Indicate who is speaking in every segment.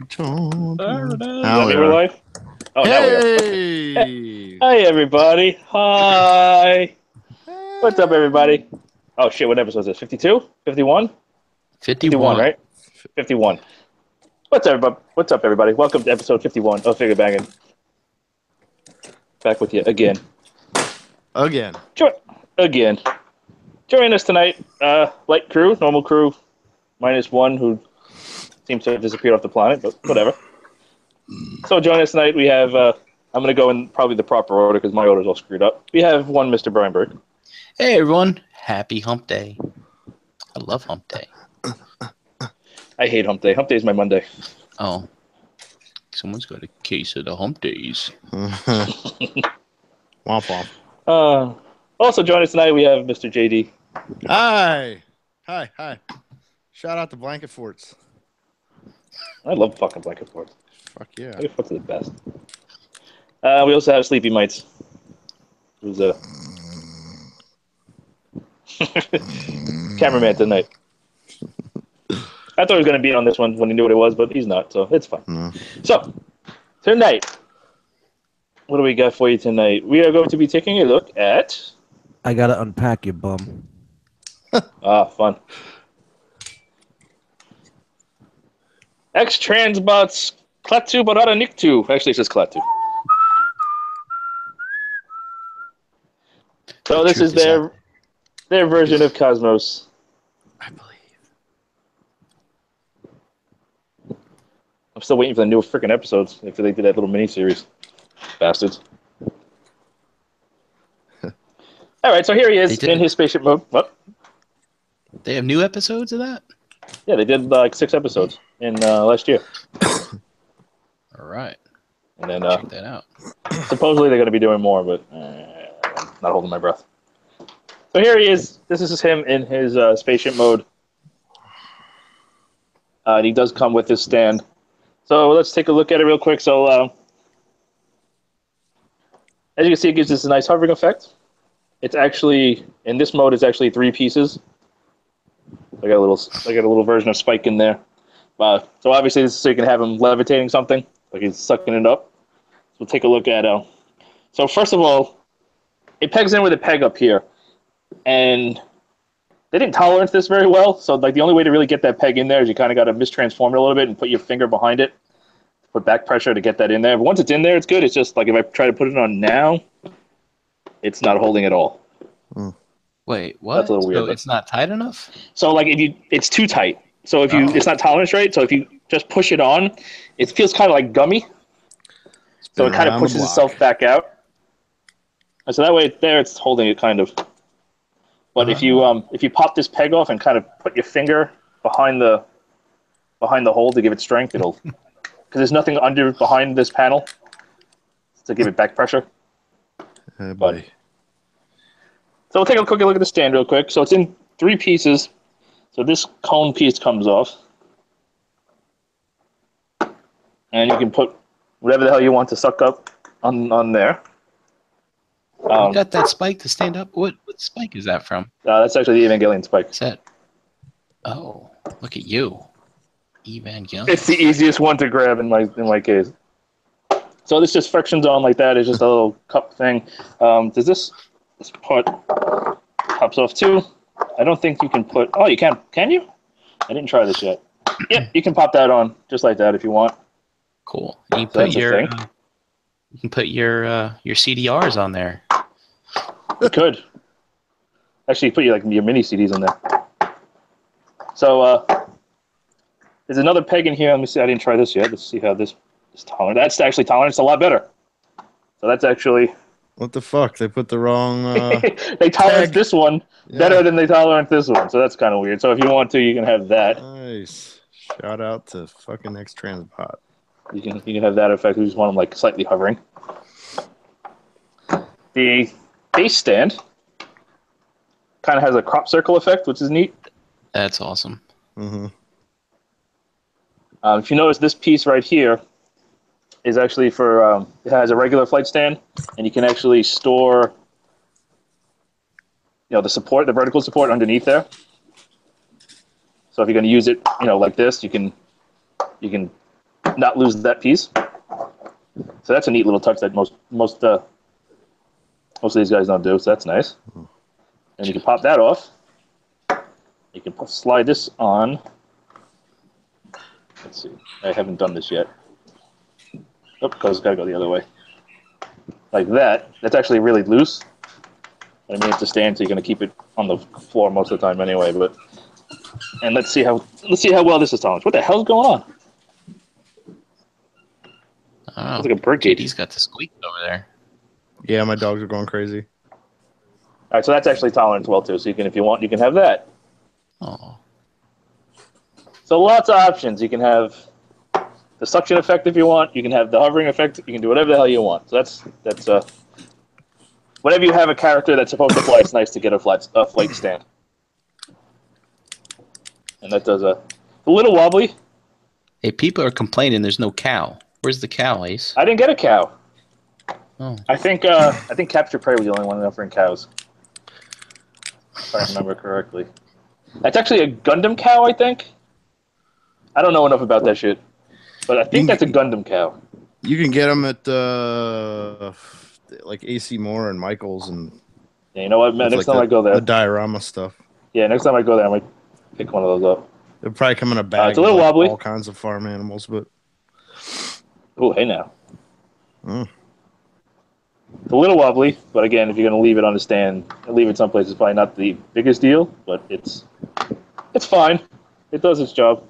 Speaker 1: Does
Speaker 2: that mean we're live? Oh, now we are. Okay. Hi, everybody. Hi. What's up, everybody? Oh, shit, what episode is this? 52? 51? 51, right? 51. What's up, everybody? Welcome to episode 51 of Figure Bangin. Back with you again. Again. Joining us tonight, light crew, normal crew, minus one who seems to have disappeared off the planet, but whatever. So joining us tonight, we have, I'm going to go in probably the proper order because my order's all screwed up. We have one Mr. Brian Burke.
Speaker 1: Hey, everyone. Happy Hump Day. I love Hump Day.
Speaker 2: I hate Hump Day. Hump Day is my Monday.
Speaker 1: Oh. Someone's got a case of the Hump Days.
Speaker 3: Womp womp.
Speaker 2: Also joining us tonight, we have Mr. JD.
Speaker 3: Hi. Shout out to Blanket Forts.
Speaker 2: I love fucking Blanket Forts.
Speaker 3: Fuck yeah.
Speaker 2: Blanket Forts are the best. We also have Sleepy Mites. Who's a cameraman tonight. I thought he was going to be on this one when he knew what it was, but he's not, so it's fine.
Speaker 3: No.
Speaker 2: So, tonight, what do we got for you tonight? We are going to be taking a look at...
Speaker 4: I gotta unpack your bum.
Speaker 2: Fun. X-Transbots, Klaatu, Barada Niktu. Actually, it says Klaatu. So this is their version of Cosmos.
Speaker 1: I believe.
Speaker 2: I'm still waiting for the new freaking episodes after they did that little mini-series. Bastards. All right, so here he is in his spaceship mode. What?
Speaker 1: They have new episodes of that?
Speaker 2: Yeah, they did like 6 episodes in last year.
Speaker 1: All right.
Speaker 2: And then
Speaker 1: check that out.
Speaker 2: Supposedly they're going to be doing more, but I'm not holding my breath. So here he is. This is him in his spaceship mode. And he does come with his stand. So let's take a look at it real quick. So as you can see, it gives this a nice hovering effect. It's actually, in this mode, it's actually 3 pieces. I got a little version of Spike in there. So obviously this is so you can have him levitating something, like he's sucking it up. So we'll take a look at so first of all, it pegs in with a peg up here. And they didn't tolerance this very well, so like the only way to really get that peg in there is you kind of got to mistransform it a little bit and put your finger behind it, put back pressure to get that in there. But once it's in there, it's good. It's just like if I try to put it on now, it's not holding at all.
Speaker 1: Wait, what?
Speaker 2: That's a little weird.
Speaker 1: So it's not tight enough?
Speaker 2: So like it's too tight. So if it's not tolerance right. So if you just push it on, it feels kind of like gummy. So it kind of pushes itself back out. And so that way it's holding it kind of. But if you pop this peg off and kind of put your finger behind the hole to give it strength, it'll because there's nothing behind this panel to give it back pressure.
Speaker 3: Buddy.
Speaker 2: So we'll take a quick look at the stand real quick. So it's in 3 pieces. So this cone piece comes off, and you can put whatever the hell you want to suck up on there.
Speaker 1: You got that spike to stand up? What spike is that from?
Speaker 2: That's actually the Evangelion spike.
Speaker 1: Is that? Oh, look at you, Evangelion.
Speaker 2: It's the easiest one to grab in my case. So this just frictions on like that. It's just a little cup thing. Does this part pops off too? I don't think you can put. Oh, you can. Can you? I didn't try this yet. Yep, you can pop that on just like that if you want.
Speaker 1: Cool. You can put your CDRs on there.
Speaker 2: You could. Actually, put your mini CDs in there. So there's another peg in here. Let me see. I didn't try this yet. Let's see how this is tolerant. That's actually tolerant. It's a lot better. So that's actually.
Speaker 3: What the fuck? They put the wrong.
Speaker 2: They tolerance this one better than they tolerance this one. So that's kind of weird. So if you want to, you can have that.
Speaker 3: Nice. Shout out to fucking X-Transbot.
Speaker 2: You can have that effect. You just want them like slightly hovering. The base stand kind of has a crop circle effect, which is neat.
Speaker 1: That's awesome.
Speaker 3: Mm-hmm.
Speaker 2: If you notice, this piece right here is actually for it has a regular flight stand, and you can actually store the vertical support underneath there. So if you're going to use it like this, you can not lose that piece. So that's a neat little touch that most of these guys don't do. So that's nice. And you can pop that off. You can slide this on. Let's see. I haven't done this yet. Oh, because it's got to go the other way. Like that. That's actually really loose. I mean, it's a stand, so you're going to keep it on the floor most of the time anyway. But and let's see how well this is tolerant. What the hell's going on?
Speaker 1: Oh,
Speaker 2: it's like a bird cage.
Speaker 1: JD's got the squeak over there.
Speaker 3: Yeah, my dogs are going crazy.
Speaker 2: All right, so that's actually tolerant as well too. So you can, if you want, you can have that.
Speaker 1: Oh.
Speaker 2: So lots of options. You can have the suction effect if you want. You can have the hovering effect. You can do whatever the hell you want. So that's whenever you have a character that's supposed to fly, it's nice to get a flight stand. And that does a little wobbly.
Speaker 1: Hey, people are complaining there's no cow. Where's the cow, Ace?
Speaker 2: I didn't get a cow.
Speaker 1: Oh.
Speaker 2: I think Capture Prey was the only one offering cows. If I remember correctly. That's actually a Gundam cow, I think. I don't know enough about that shit. But I think that's a Gundam cow.
Speaker 3: You can get them at like AC Moore and Michaels and.
Speaker 2: Yeah, you know what, man? Next time I go there,
Speaker 3: the diorama stuff.
Speaker 2: Yeah, next time I go there, I might pick one of those up.
Speaker 3: They'll probably come in a bag.
Speaker 2: It's a little
Speaker 3: with
Speaker 2: wobbly.
Speaker 3: All kinds of farm animals, but.
Speaker 2: Oh, hey now. It's a little wobbly, but again, if you're going to leave it on the stand, leave it someplace, it's probably not the biggest deal, but it's fine. It does its job.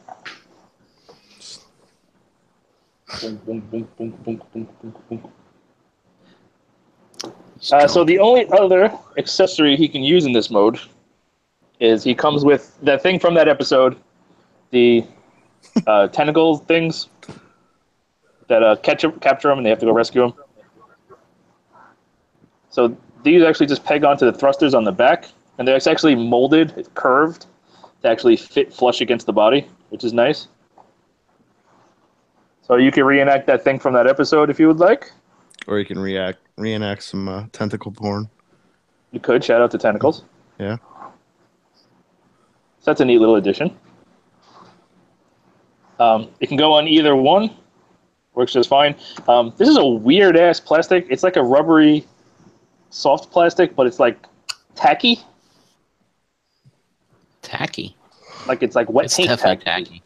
Speaker 2: Boom, boom, boom, boom, boom, boom, boom, boom. So the only other accessory he can use in this mode is he comes with that thing from that episode, the tentacle things that capture him and they have to go rescue him. So these actually just peg onto the thrusters on the back, and they're actually molded, it's curved, to actually fit flush against the body, which is nice. So you can reenact that thing from that episode if you would like.
Speaker 3: Or you can reenact some tentacle porn.
Speaker 2: You could. Shout out to Tentacles.
Speaker 3: Yeah.
Speaker 2: So that's a neat little addition. It can go on either one. Works just fine. This is a weird-ass plastic. It's like a rubbery, soft plastic, but it's like tacky.
Speaker 1: Tacky?
Speaker 2: Like it's like wet
Speaker 1: it's
Speaker 2: paint
Speaker 1: definitely
Speaker 2: tacky.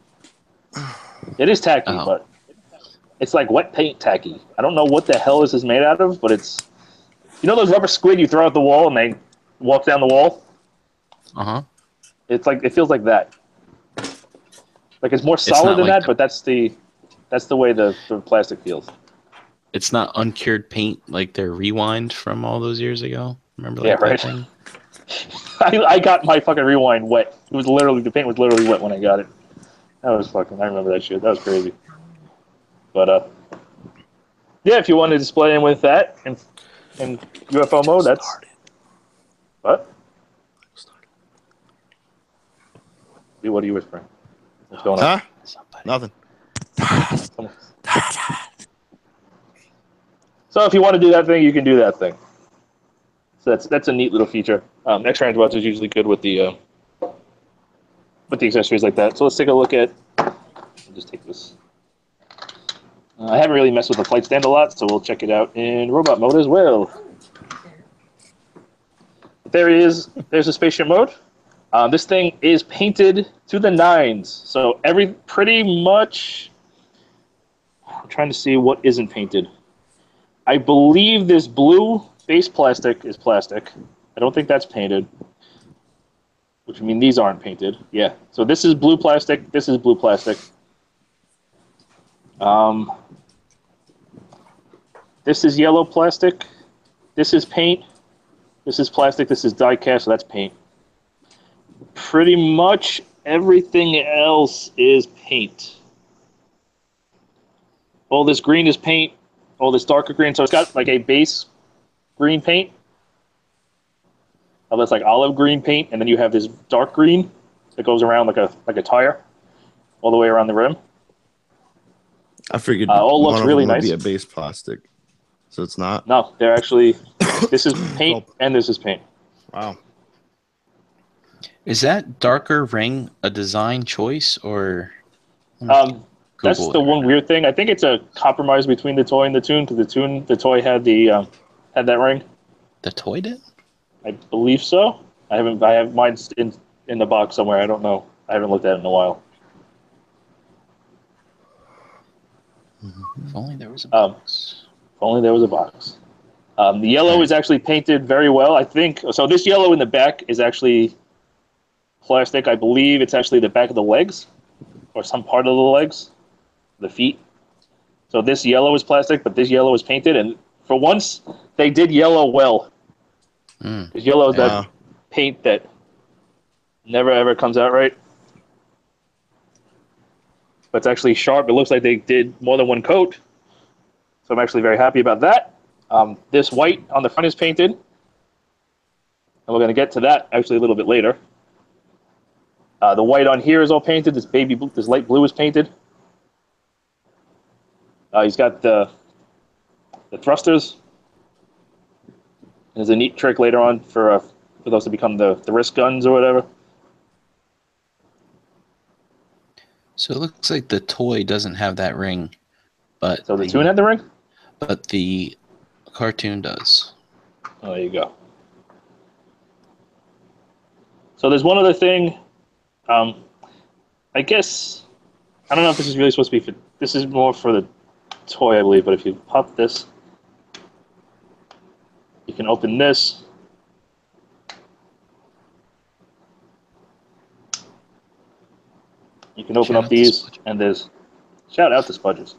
Speaker 2: It is tacky, but it's like wet paint tacky. I don't know what the hell this is made out of, but it's... You know those rubber squid you throw out the wall and they walk down the wall?
Speaker 1: Uh-huh.
Speaker 2: It's like, it feels like that. Like it's more solid than that, but that's the way the plastic feels.
Speaker 1: It's not uncured paint like their Rewind from all those years ago. Remember that,
Speaker 2: yeah, right.
Speaker 1: thing?
Speaker 2: I got my fucking Rewind wet. It was literally, the paint was literally wet when I got it. That was fucking, I remember that shit. That was crazy. But, yeah, if you want to display him with that in UFO mode, that's... What? What are you whispering? What's going on?
Speaker 3: Nothing.
Speaker 2: So if you want to do that thing, you can do that thing. So that's a neat little feature. X-Transbots is usually good with the accessories like that. So let's take a look at... I'll just take this. I haven't really messed with the flight stand a lot, so we'll check it out in robot mode as well. But there's a spaceship mode. This thing is painted to the nines. So pretty much... I'm trying to see what isn't painted. I believe this blue base plastic is plastic. I don't think that's painted. Which I mean these aren't painted. Yeah. So this is blue plastic. This is blue plastic. This is yellow plastic. This is paint. This is plastic. This is die cast. So that's paint. Pretty much everything else is paint. All this green is paint. All this darker green. So it's got like a base green paint. That's like olive green paint, and then you have this dark green that goes around like a tire, all the way around the rim.
Speaker 3: I figured
Speaker 2: all looks really nice.
Speaker 3: Be a base plastic, so it's not.
Speaker 2: No, they're actually. This is paint, and this is paint.
Speaker 3: Wow.
Speaker 1: Is that darker ring a design choice or?
Speaker 2: That's
Speaker 1: Google
Speaker 2: the
Speaker 1: it.
Speaker 2: one weird thing. I think it's a compromise between the toy and the tune, because the toy had had that ring.
Speaker 1: The toy did?
Speaker 2: I believe so. I have mine in the box somewhere. I don't know. I haven't looked at it in a while.
Speaker 1: If only there was a box.
Speaker 2: If only there was a box. The yellow is actually painted very well, I think. So this yellow in the back is actually plastic. I believe it's actually the back of the legs, or some part of the legs, the feet. So this yellow is plastic, but this yellow is painted, and for once, they did yellow well. Because yellow is that paint that never ever comes out right. But it's actually sharp. It looks like they did more than one coat. So I'm actually very happy about that. This white on the front is painted. And we're going to get to that actually a little bit later. The white on here is all painted. This light blue is painted. He's got the thrusters. And there's a neat trick later on for those to become the wrist guns or whatever.
Speaker 1: So it looks like the toy doesn't have that ring, but
Speaker 2: So the tune had the ring?
Speaker 1: But the cartoon does.
Speaker 2: Oh, there you go. So there's one other thing. I guess I don't know if this is really supposed to be for. This is more for the toy, I believe. But if you pop this, you can open this. You can open up these, and there's shout out to Spudges.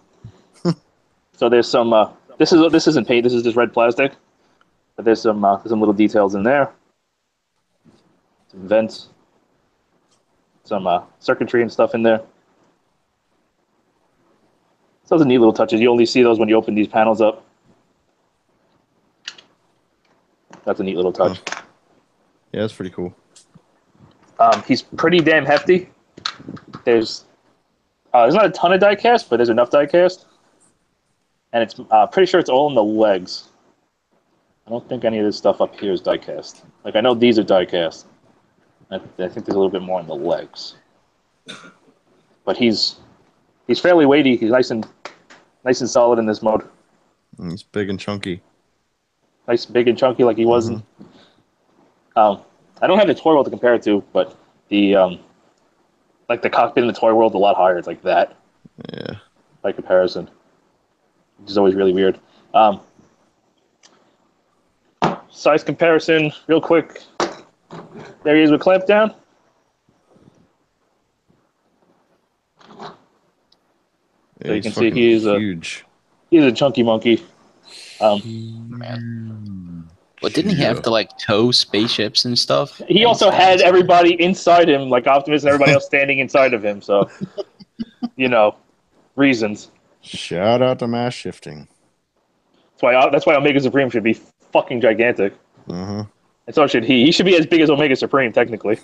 Speaker 2: So there's some. This isn't paint. This is just red plastic. But there's some little details in there. Some vents. Some circuitry and stuff in there. So those are neat little touches. You only see those when you open these panels up. That's a neat little touch.
Speaker 3: Yeah, that's pretty cool.
Speaker 2: He's pretty damn hefty. There's not a ton of die cast, but there's enough die cast. And it's pretty sure it's all in the legs. I don't think any of this stuff up here is die cast. Like, I know these are die cast. I think there's a little bit more in the legs. But he's fairly weighty. He's nice and solid in this mode.
Speaker 3: He's big and chunky.
Speaker 2: Nice, big and chunky like he was. I don't have the toy world to compare it to, but the like the cockpit in the toy world is a lot higher. It's like that.
Speaker 3: Yeah.
Speaker 2: By comparison, which is always really weird. Size comparison, real quick. There he is with clamp down.
Speaker 3: Yeah,
Speaker 2: so you can see he's
Speaker 3: huge.
Speaker 2: He's a chunky monkey.
Speaker 1: Man. But didn't he have to like tow spaceships and stuff?
Speaker 2: He also had everybody inside him, like Optimus and everybody else standing inside of him. So, reasons.
Speaker 3: Shout out to mass shifting.
Speaker 2: That's why Omega Supreme should be fucking gigantic. And so should he. He should be as big as Omega Supreme, technically.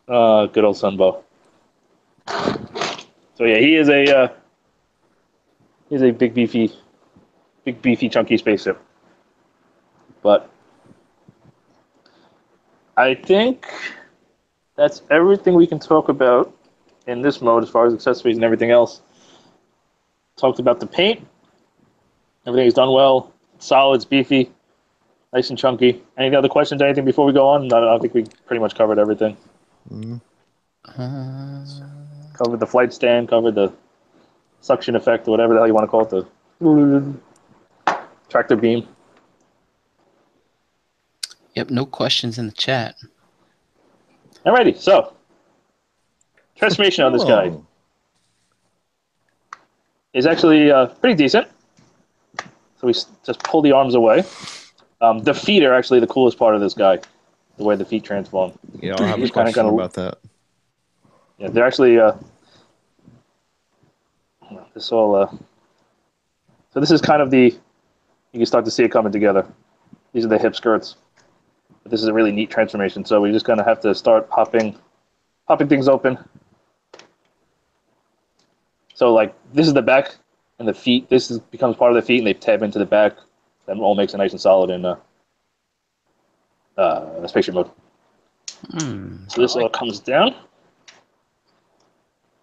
Speaker 2: Good old Sunbow. So yeah, he is a big beefy, chunky spaceship. But I think that's everything we can talk about in this mode as far as accessories and everything else. Talked about the paint. Everything's done well. It's solid, it's beefy, nice and chunky. Any other questions, anything before we go on? I think we pretty much covered everything. Covered the flight stand, covered the suction effect, or whatever the hell you want to call it, the tractor beam.
Speaker 1: Yep, no questions in the chat.
Speaker 2: Alrighty, so transformation on this guy is actually pretty decent. So we just pull the arms away. The feet are actually the coolest part of this guy, the way the feet transform.
Speaker 3: Yeah, I'll have a question about that.
Speaker 2: Yeah, they're actually this all. So this is kind of you can start to see it coming together. These are the hip skirts. But this is a really neat transformation. So we just kind of have to start popping things open. So like this is the back and the feet. This becomes part of the feet, and they tab into the back. That all makes it nice and solid in spaceship mode. So this all comes down.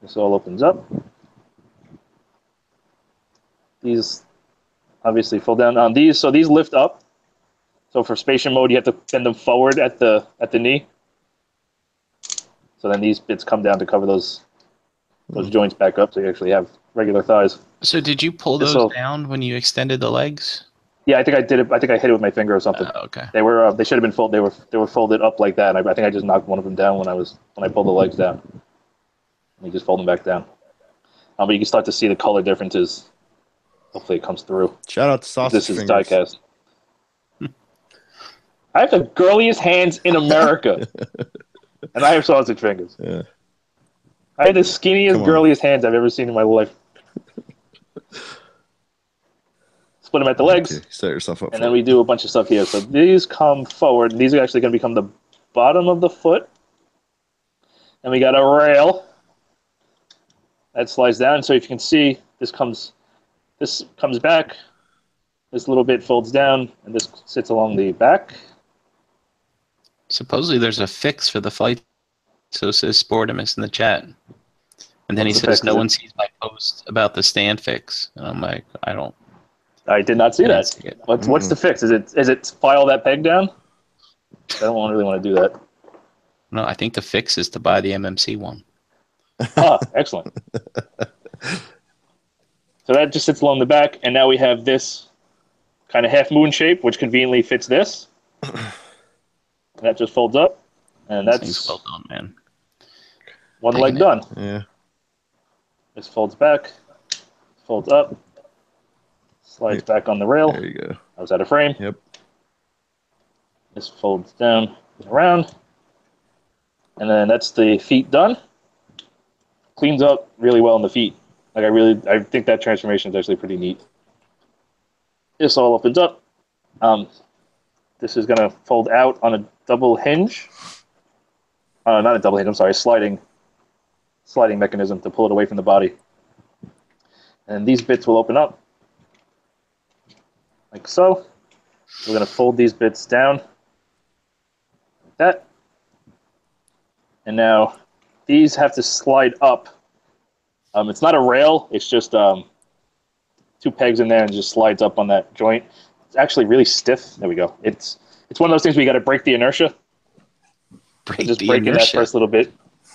Speaker 2: This all opens up. These obviously fall down on these, so these lift up. So for spatial mode, you have to bend them forward at the knee. So then these bits come down to cover those joints back up, so you actually have regular thighs.
Speaker 1: So did you pull those down when you extended the legs?
Speaker 2: Yeah, I think I did it. I think I hit it with my finger or something.
Speaker 1: Okay.
Speaker 2: They were they should have been folded. They were folded up like that. And I think I just knocked one of them down when I pulled the legs down. And you just fold them back down. But you can start to see the color differences. Hopefully it comes through.
Speaker 3: Shout out to Sausage
Speaker 2: This is
Speaker 3: Fingers.
Speaker 2: diecast. I have the girliest hands in America. And I have sausage fingers.
Speaker 3: Yeah.
Speaker 2: I have the skinniest, girliest hands I've ever seen in my life. Split them at the legs.
Speaker 3: Okay, set yourself up.
Speaker 2: And then we do a bunch of stuff here. So these come forward. These are actually going to become the bottom of the foot. And we got a rail that slides down. So if you can see, this comes back. This little bit folds down, and this sits along the back.
Speaker 1: Supposedly there's a fix for the flight. So says Sportimus in the chat. And then he says, no one sees my post about the stand fix. And I'm like,
Speaker 2: I did not see that. What's the fix? Is it file that peg down? I don't really want to do that.
Speaker 1: No, I think the fix is to buy the MMC one.
Speaker 2: Ah, excellent. So that just sits along the back, and now we have this kind of half moon shape, which conveniently fits this. That just folds up, and that's
Speaker 1: well done, man.
Speaker 2: One leg done.
Speaker 3: Yeah.
Speaker 2: This folds back, folds up, slides back on the rail.
Speaker 3: There you go.
Speaker 2: I was out of frame.
Speaker 3: Yep.
Speaker 2: This folds down and around, and then that's the feet done. Cleans up really well in the feet. Like I think that transformation is actually pretty neat. This all opens up. This is gonna fold out on a double hinge. Not a double hinge. I'm sorry, sliding mechanism to pull it away from the body. And these bits will open up like so. We're gonna fold these bits down like that. And now these have to slide up. It's not a rail, it's just 2 pegs in there and it just slides up on that joint. It's actually really stiff. There we go. It's one of those things where you got to break the inertia. Breaking that first little bit.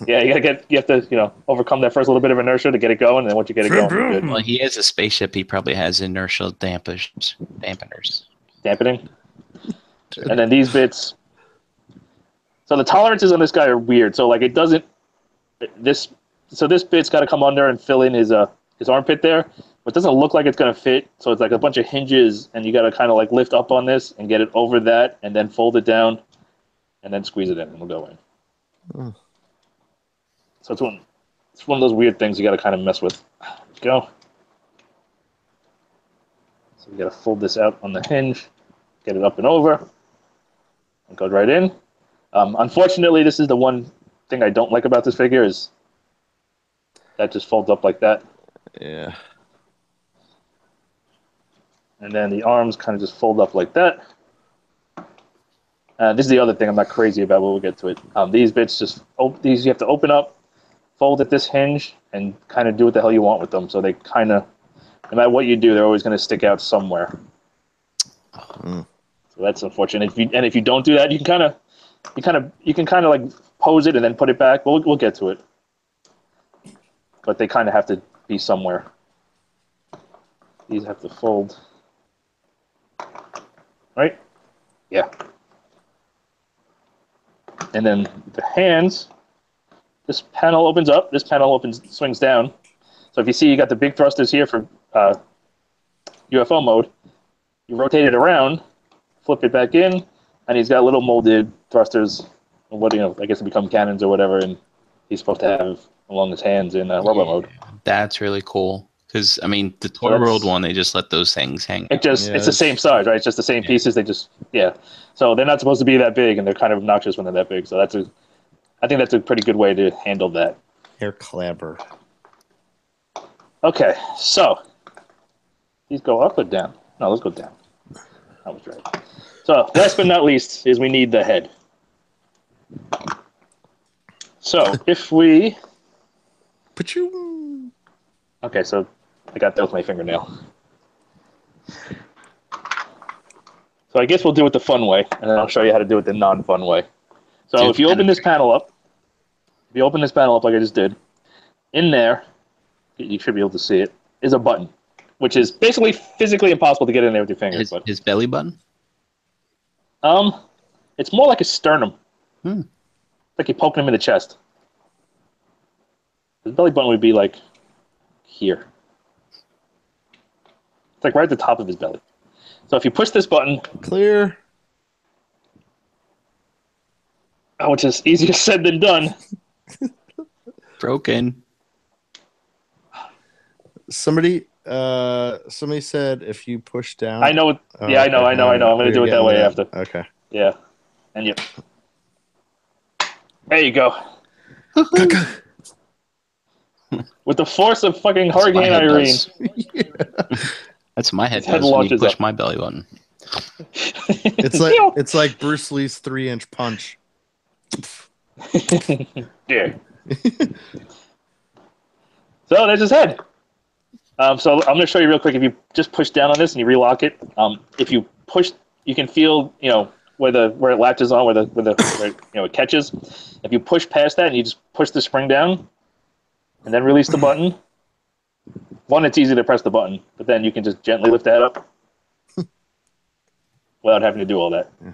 Speaker 2: Yeah, you have to overcome that first little bit of inertia to get it going, and then once you get it going, you're good.
Speaker 1: Well, he has a spaceship. He probably has inertial dampeners.
Speaker 2: Dampening. And then these bits. So the tolerances on this guy are weird. So like it doesn't. This bit's got to come under and fill in his armpit there, but it doesn't look like it's gonna fit. So it's like a bunch of hinges, and you got to kind of like lift up on this and get it over that, and then fold it down, and then squeeze it in, and it'll go in.
Speaker 3: Oh.
Speaker 2: So it's one of those weird things you got to kind of mess with. Go. So we got to fold this out on the hinge, get it up and over, and go right in. Unfortunately, this is the one thing I don't like about this figure is that just folds up like that.
Speaker 3: Yeah.
Speaker 2: And then the arms kind of just fold up like that. This is the other thing I'm not crazy about, but we'll get to it. These bits these you have to open up, fold at this hinge, and kind of do what the hell you want with them. So they kind of, no matter what you do, they're always going to stick out somewhere. So that's unfortunate. If you don't do that, you can kind of like pose it and then put it back. We'll get to it. But they kind of have to be somewhere. These have to fold. Right? Yeah. And then the hands, this panel opens up, this panel swings down. So if you see you got the big thrusters here for UFO mode, you rotate it around, flip it back in, and he's got little molded thrusters, I guess they become cannons or whatever, and he's supposed to have along his hands in robo mode.
Speaker 1: That's really cool. Because, I mean, the Toy World one, they just let those things hang.
Speaker 2: It's the same size, right? It's just the same pieces. They just, So they're not supposed to be that big, and they're kind of obnoxious when they're that big. So I think that's a pretty good way to handle that.
Speaker 3: Hair clabber.
Speaker 2: Okay, so these go up or down? No, let's go down. I was right. So last but not least is we need the head. So if we
Speaker 3: Pachoo.
Speaker 2: Okay, so I got that with my fingernail. So I guess we'll do it the fun way, and then I'll show you how to do it the non-fun way. So
Speaker 1: Dude,
Speaker 2: if you open this panel up, like I just did, in there, you should be able to see it, is a button, which is basically physically impossible to get in there with your fingers.
Speaker 1: His belly button?
Speaker 2: It's more like a sternum. Like you're poking him in the chest. His belly button would be like here. It's like right at the top of his belly. So if you push this button,
Speaker 3: Clear.
Speaker 2: which is easier said than done.
Speaker 1: Broken.
Speaker 3: Somebody said if you push down.
Speaker 2: I know. Yeah, I know. I'm going to do it that way after.
Speaker 3: Okay.
Speaker 2: Yeah. And you. There you go. With the force of fucking Hurricane Irene.
Speaker 1: That's what my head
Speaker 2: head
Speaker 1: does when you
Speaker 2: launches
Speaker 1: push
Speaker 2: up.
Speaker 1: my belly button.
Speaker 3: It's like Bruce Lee's 3-inch punch.
Speaker 2: Yeah. So there's his head. So I'm going to show you real quick. If you just push down on this and you relock it, if you push, you can feel, where it latches on, where it catches. If you push past that and you just push the spring down, and then release the button. One, it's easy to press the button, but then you can just gently lift the head up without having to do all that.
Speaker 3: Yeah.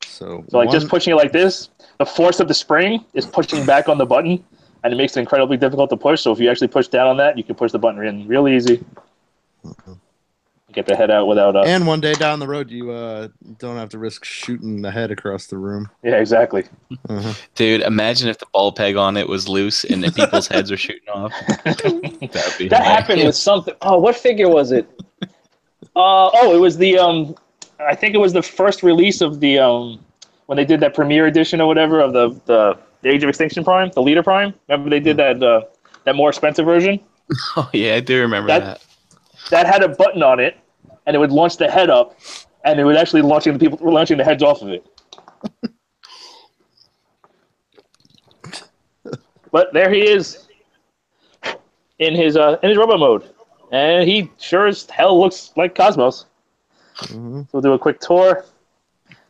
Speaker 3: So
Speaker 2: just pushing it like this, the force of the spring is pushing back on the button, and it makes it incredibly difficult to push. So if you actually push down on that, you can push the button in real easy. Get the head out without.
Speaker 3: And one day down the road, you don't have to risk shooting the head across the room.
Speaker 2: Yeah, exactly.
Speaker 1: Dude, imagine if the ball peg on it was loose and the people's heads were shooting off.
Speaker 2: That happened with something. Oh, what figure was it? It was the. I think it was the first release of the when they did that premiere edition or whatever of the Age of Extinction Prime, the Leader Prime. Remember they did that more expensive version?
Speaker 1: Oh yeah, I do remember that.
Speaker 2: That had a button on it, and it would launch the head up, and it would actually launching the heads off of it. But there he is in his robot mode, and he sure as hell looks like Cosmos. So we'll do a quick tour.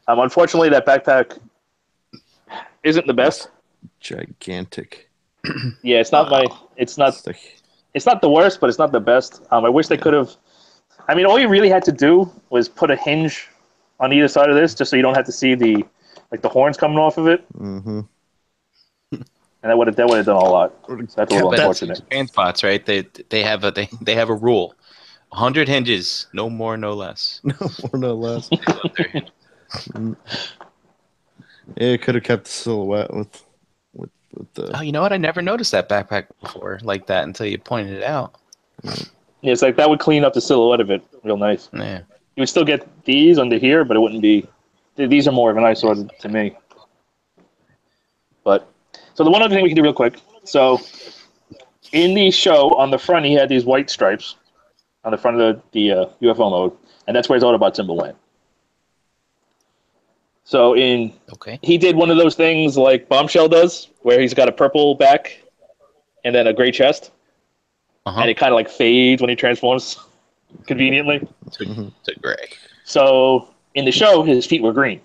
Speaker 2: Unfortunately, that backpack isn't the best.
Speaker 3: Gigantic.
Speaker 2: Yeah, it's not It's not the worst, but it's not the best. I wish they could have. I mean, all you really had to do was put a hinge on either side of this, just so you don't have to see the horns coming off of it.
Speaker 3: Mm-hmm.
Speaker 2: And that would have done a lot. So that's a little unfortunate.
Speaker 1: Transbots, right? They have a rule: 100 hinges, no more, no less.
Speaker 3: No more, no less. It could have kept the silhouette with the.
Speaker 1: Oh, you know what? I never noticed that backpack before like that until you pointed it out.
Speaker 2: Yeah, it's like that would clean up the silhouette of it real nice.
Speaker 1: Yeah.
Speaker 2: You would still get these under here, but it wouldn't be. These are more of an eyesore to me. But so the one other thing we can do real quick. So in the show on the front, he had these white stripes on the front of the UFO mode, and that's where his Autobot symbol went. So he did one of those things like Bombshell does, where he's got a purple back and then a gray chest, and it kind of like fades when he transforms conveniently
Speaker 1: to gray.
Speaker 2: So in the show, his feet were green.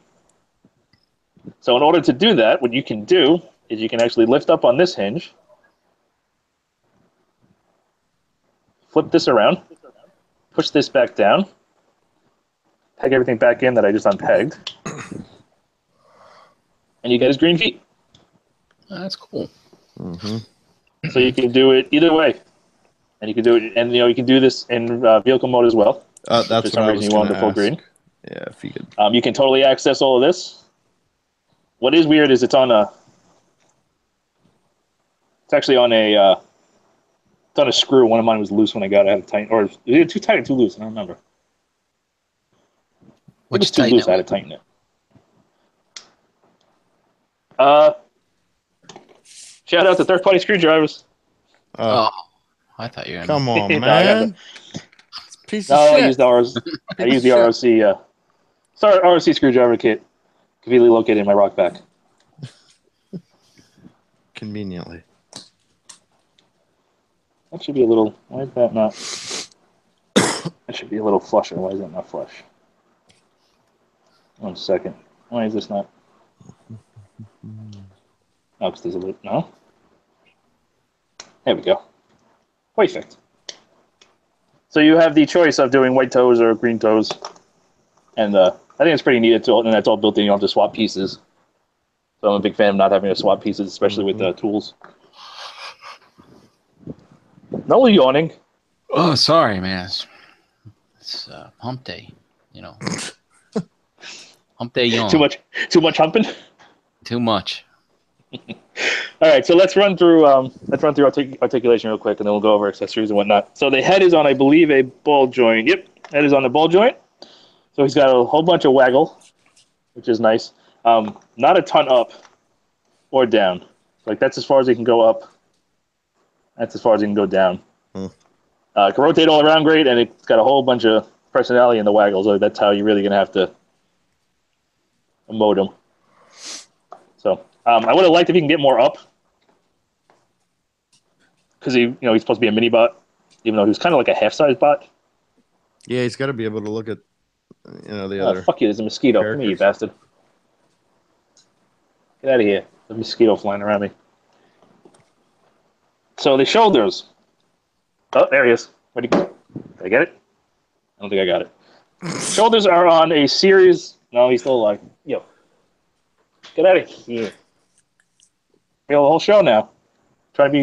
Speaker 2: So in order to do that, what you can do is you can actually lift up on this hinge, flip this around, push this back down, peg everything back in that I just unpegged, and you get his green feet.
Speaker 1: Oh, that's cool.
Speaker 2: So you can do it either way, and you can do it, and you can do this in vehicle mode as well.
Speaker 3: That's
Speaker 2: for some reason you want the full green.
Speaker 3: Yeah, if you could.
Speaker 2: You can totally access all of this. What is weird is it's actually on a it's on a screw. One of mine was loose when I got it. I had to tighten, or is it too tight or too loose? I don't remember. It was too loose. I had to tighten it. Shout out to third-party screwdrivers.
Speaker 1: Oh, I thought you were
Speaker 3: Come on,
Speaker 2: No,
Speaker 3: man. Piece of shit.
Speaker 2: I used the ROC. ROC screwdriver kit, conveniently located in my rock back.
Speaker 3: Conveniently.
Speaker 2: That should be a little. Why is that not? That should be a little flusher. Why is that not flush? 1 second. Why is this not? Oh, because there's a little. No. There we go. Perfect. So you have the choice of doing white toes or green toes, and I think it's pretty neat. And that's all built in. You don't have to swap pieces. So I'm a big fan of not having to swap pieces, especially with tools. No yawning.
Speaker 1: Oh, sorry, man. It's hump day, you know. Hump day yawn.
Speaker 2: Too much humping.
Speaker 1: Too much.
Speaker 2: All right, so let's run through articulation real quick, and then we'll go over accessories and whatnot. So the head is on, I believe, a ball joint. Yep, head is on a ball joint. So he's got a whole bunch of waggle, which is nice. Not a ton up or down. Like that's as far as he can go up. That's as far as he can go down. Can rotate all around great, and it's got a whole bunch of personality in the waggle. So that's how you're really gonna have to emote him. So I would have liked if he can get more up, because he's supposed to be a mini bot, even though he was kind of like a half-size bot.
Speaker 3: Yeah, he's got to be able to look at the other.
Speaker 2: Fuck you! There's a mosquito. Come here, you bastard. Get out of here! There's a mosquito flying around me. So the shoulders. Oh, there he is. Where'd he go? Did I get it? I don't think I got it. Shoulders are on a series. No, he's still alive. Yo. Get out of here. We have a whole show now. Trying to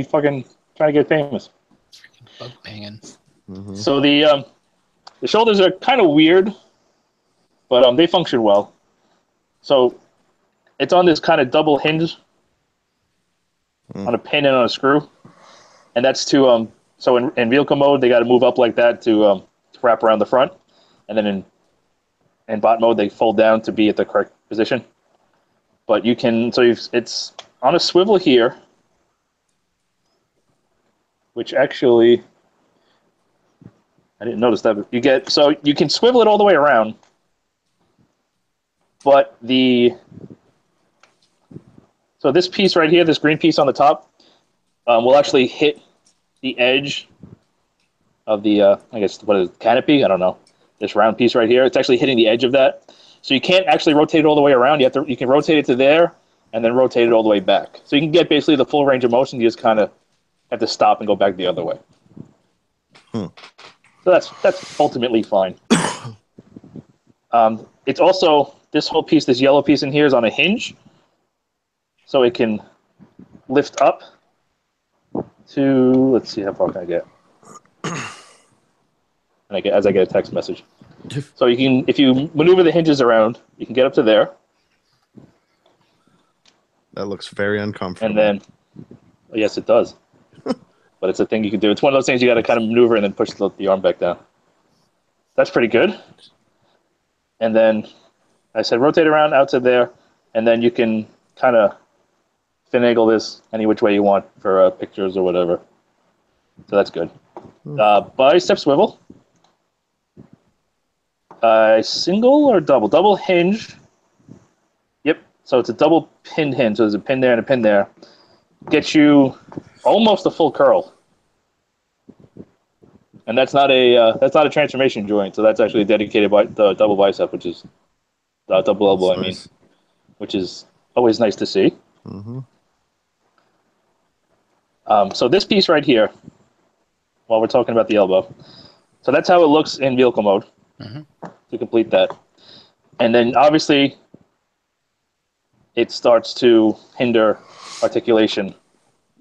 Speaker 2: get famous.
Speaker 1: Freaking bug banging.
Speaker 3: Mm-hmm.
Speaker 2: So the shoulders are kind of weird, but they function well. So it's on this kind of double hinge on a pin and on a screw, and that's to so in vehicle mode they got to move up like that to wrap around the front, and then in bot mode they fold down to be at the correct position. But you can it's on a swivel here, which actually I didn't notice that. But you can swivel it all the way around, but so this piece right here, this green piece on the top, will actually hit the edge of the I guess what is it, canopy? I don't know. This round piece right here, it's actually hitting the edge of that. So you can't actually rotate it all the way around. You can rotate it to there and then rotate it all the way back. So you can get basically the full range of motion. You just kind of have to stop and go back the other way. So that's ultimately fine. It's also this whole piece, this yellow piece in here, is on a hinge, so it can lift up to. Let's see how far can I get. And as I get a text message. So you can, if you maneuver the hinges around, you can get up to there.
Speaker 3: That looks very uncomfortable.
Speaker 2: And then, yes, it does. But it's a thing you can do. It's one of those things you got to kind of maneuver and then push the arm back down. That's pretty good. And then I said rotate around out to there, and then you can kind of finagle this any which way you want for pictures or whatever. So that's good. Bicep swivel. Single or double? Double hinge. Yep. So it's a double pinned hinge. So there's a pin there and a pin there. Gets you almost a full curl. And that's not a transformation joint. So that's actually dedicated by the double bicep, which is double elbow. That's nice. Which is always nice to see.
Speaker 3: Mm-hmm.
Speaker 2: So this piece right here, while we're talking about the elbow, so that's how it looks in vehicle mode. Mm-hmm. To complete that, and then obviously it starts to hinder articulation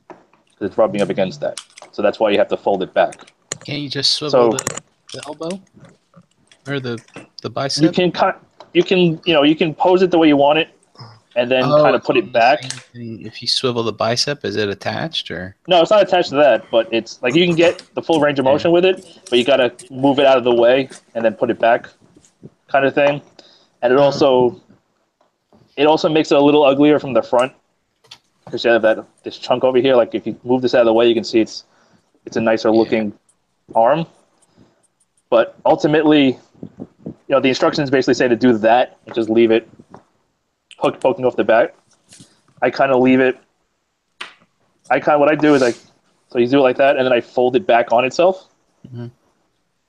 Speaker 2: because it's rubbing up against that. So that's why you have to fold it back.
Speaker 1: Can't you just swivel the elbow or the bicep?
Speaker 2: You can pose it the way you want it, and then kind of put it back.
Speaker 1: If you swivel the bicep, is it attached or?
Speaker 2: No, it's not attached to that, but it's like you can get the full range of motion with it, but you got to move it out of the way and then put it back, kind of thing. And it also makes it a little uglier from the front because you have this chunk over here. Like if you move this out of the way, you can see it's a nicer looking arm. But ultimately, the instructions basically say to do that and just leave it poking off the back. I kind of leave it. What I do is So you do it like that, and then I fold it back on itself.
Speaker 1: Mhm.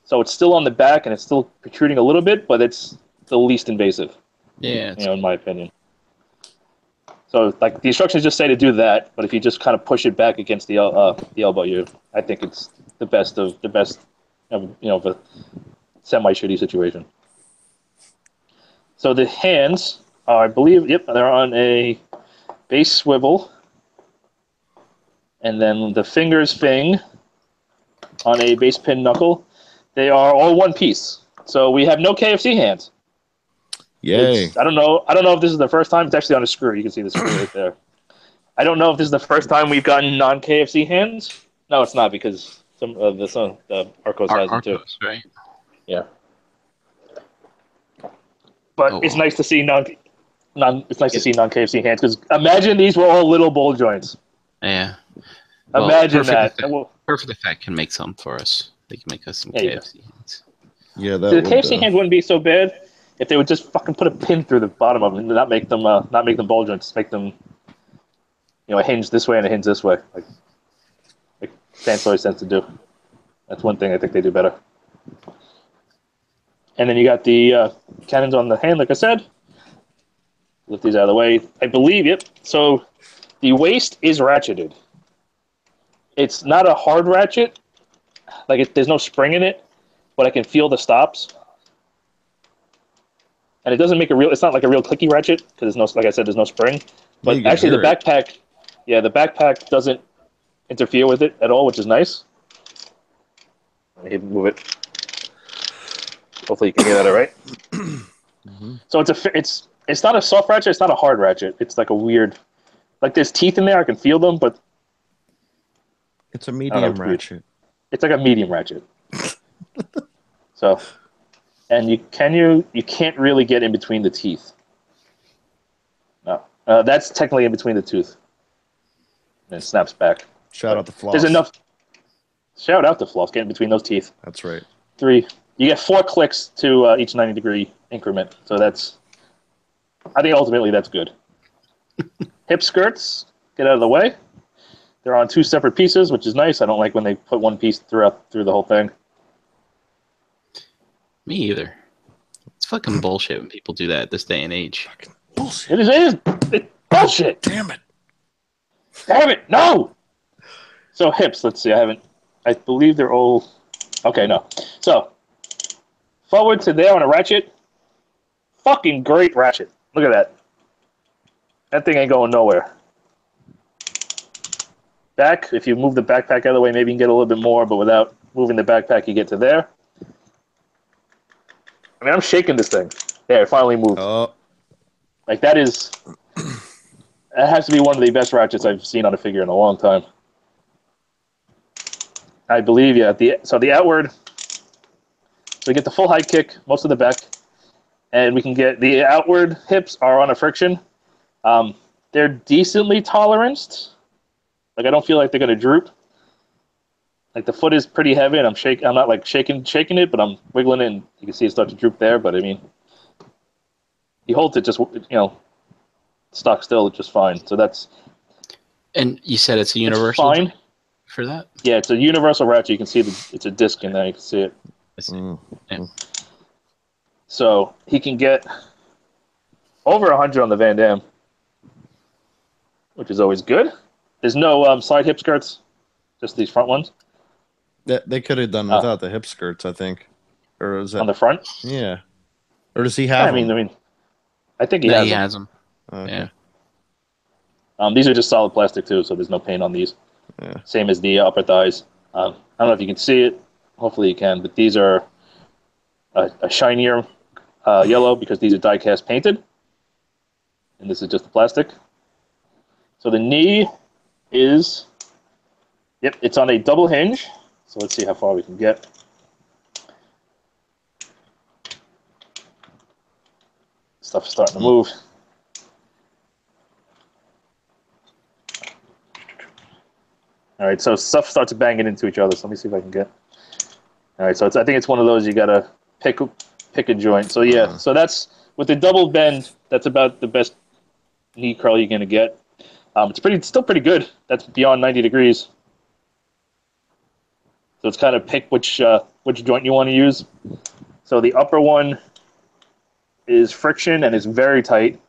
Speaker 2: So it's still on the back, and it's still protruding a little bit, but it's the least invasive,
Speaker 1: Yeah.
Speaker 2: in my opinion. So, like, the instructions just say to do that, but if you just kind of push it back against the elbow, I think it's the best of a semi-shitty situation. So the hands are, I believe, they're on a base swivel, and then the fingers on a base pin knuckle. They are all one piece. So we have no KFC hands.
Speaker 3: Yay.
Speaker 2: I don't know if this is the first time. It's actually on a screw. You can see the screw right there. I don't know if this is the first time we've gotten non-KFC hands. No, it's not, because some of the Arcos has them too.
Speaker 1: Arcos, right?
Speaker 2: Yeah. But it's nice to see to see non-KFC hands, because imagine these were all little bowl joints.
Speaker 1: Yeah.
Speaker 2: Imagine that.
Speaker 1: Perfect Effect can make some for us. They can make us some
Speaker 2: Yeah,
Speaker 1: KFC hands.
Speaker 3: Yeah,
Speaker 2: the KFC hands wouldn't be so bad if they would just fucking put a pin through the bottom of them and not make them bowl joints. Make them, a hinge this way and a hinge this way, like Sans always tends to do. That's one thing I think they do better. And then you got the cannons on the hand, like I said. Lift these out of the way. I believe, yep. So the waist is ratcheted. It's not a hard ratchet. There's no spring in it, but I can feel the stops. And it doesn't make it's not like a real clicky ratchet, because like I said, there's no spring. But actually the backpack, the backpack doesn't interfere with it at all, which is nice. Let me move it. Hopefully you can hear that all right. Mm-hmm. So it's not a soft ratchet, it's not a hard ratchet. It's like a weird, there's teeth in there, I can feel them, but
Speaker 3: it's a medium ratchet.
Speaker 2: It's like a medium ratchet. So, and you can't really get in between the teeth. No, that's technically in between the tooth. And it snaps back.
Speaker 3: Shout out to Floss.
Speaker 2: There's enough. Shout out to Floss. Get in between those teeth.
Speaker 3: That's right.
Speaker 2: 3. You get 4 clicks to each 90-degree increment. So I think ultimately that's good. Hip skirts, get out of the way. They're on 2 separate pieces, which is nice. I don't like when they put one piece through the whole thing.
Speaker 1: Me either. It's fucking bullshit when people do that at this day and age.
Speaker 3: Fucking bullshit.
Speaker 2: It's bullshit.
Speaker 3: Damn it.
Speaker 2: Damn it. No. So hips, let's see. I believe they're all... Okay, no. So, forward to there on a ratchet. Fucking great ratchet. Look at that. That thing ain't going nowhere. Back, if you move the backpack out of the way, maybe you can get a little bit more, but without moving the backpack, you get to there. I mean, I'm shaking this thing. There, it finally moved.
Speaker 3: Oh.
Speaker 2: That has to be one of the best ratchets I've seen on a figure in a long time. I believe, yeah. So the outward, so we get the full high kick, most of the back, and we can get the outward hips are on a friction. They're decently toleranced. I don't feel like they're gonna droop. The foot is pretty heavy, and I'm not shaking it, but I'm wiggling it, and you can see it start to droop there. But I mean, he holds it just stock still just fine. So that's. And
Speaker 1: you said it's a universal.
Speaker 2: Fine. For that? Yeah, it's a universal ratchet. You can see it's a disc in there. You can see it.
Speaker 1: I see. Yeah.
Speaker 2: So he can get over 100 on the Van Damme, which is always good. There's no side hip skirts, just these front ones.
Speaker 3: They could have done without the hip skirts, I think. Or is that
Speaker 2: on the front?
Speaker 3: Yeah. Or does he have?
Speaker 2: I mean, I think he has
Speaker 1: them.
Speaker 3: Okay.
Speaker 1: Yeah.
Speaker 2: These are just solid plastic too, so there's no paint on these.
Speaker 3: Yeah.
Speaker 2: Same as the upper thighs. I don't know if you can see it. Hopefully you can, but these are a shinier yellow because these are die-cast painted, and this is just the plastic. So the knee is, it's on a double hinge. So let's see how far we can get. Stuff's starting to move. All right, so stuff starts banging into each other. So let me see if I can get. All right, so I think it's one of those you gotta pick a joint. So yeah, so that's with the double bend. That's about the best knee curl you're gonna get. It's still pretty good. That's beyond 90 degrees. So it's kind of pick which joint you want to use. So the upper one is friction and is very tight.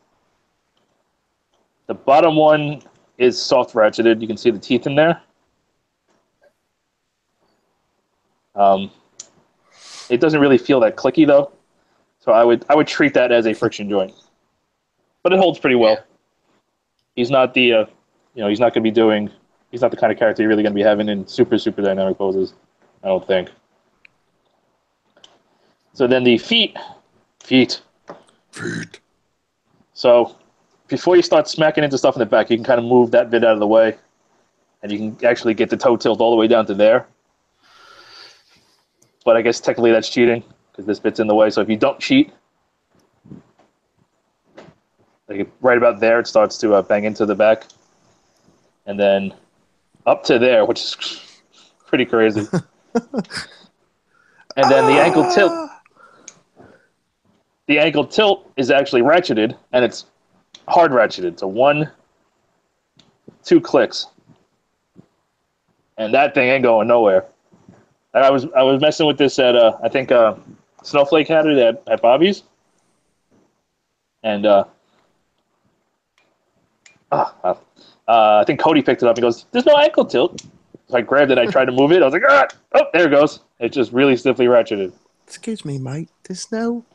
Speaker 2: The bottom one is soft ratcheted. You can see the teeth in there. It doesn't really feel that clicky though, so I would treat that as a friction joint. But it holds pretty well. He's not the he's not going to be doing. He's not the kind of character you're really going to be having in super dynamic poses. I don't think. So then the feet. So before you start smacking into stuff in the back, you can kind of move that bit out of the way, and you can actually get the toe tilt all the way down to there. But I guess technically that's cheating because this bit's in the way. So if you don't cheat, like right about there, it starts to bang into the back, and then up to there, which is pretty crazy. And then the ankle tilt. The ankle tilt is actually ratcheted, and it's hard ratcheted. So 1, 2 clicks, and that thing ain't going nowhere. And I was messing with this at I think Snowflake had it at Bobby's, and I think Cody picked it up. He goes, "There's no ankle tilt." So I grabbed it. I tried to move it. I was like, oh, there it goes. It's just really stiffly ratcheted.
Speaker 3: Excuse me, mate. There's no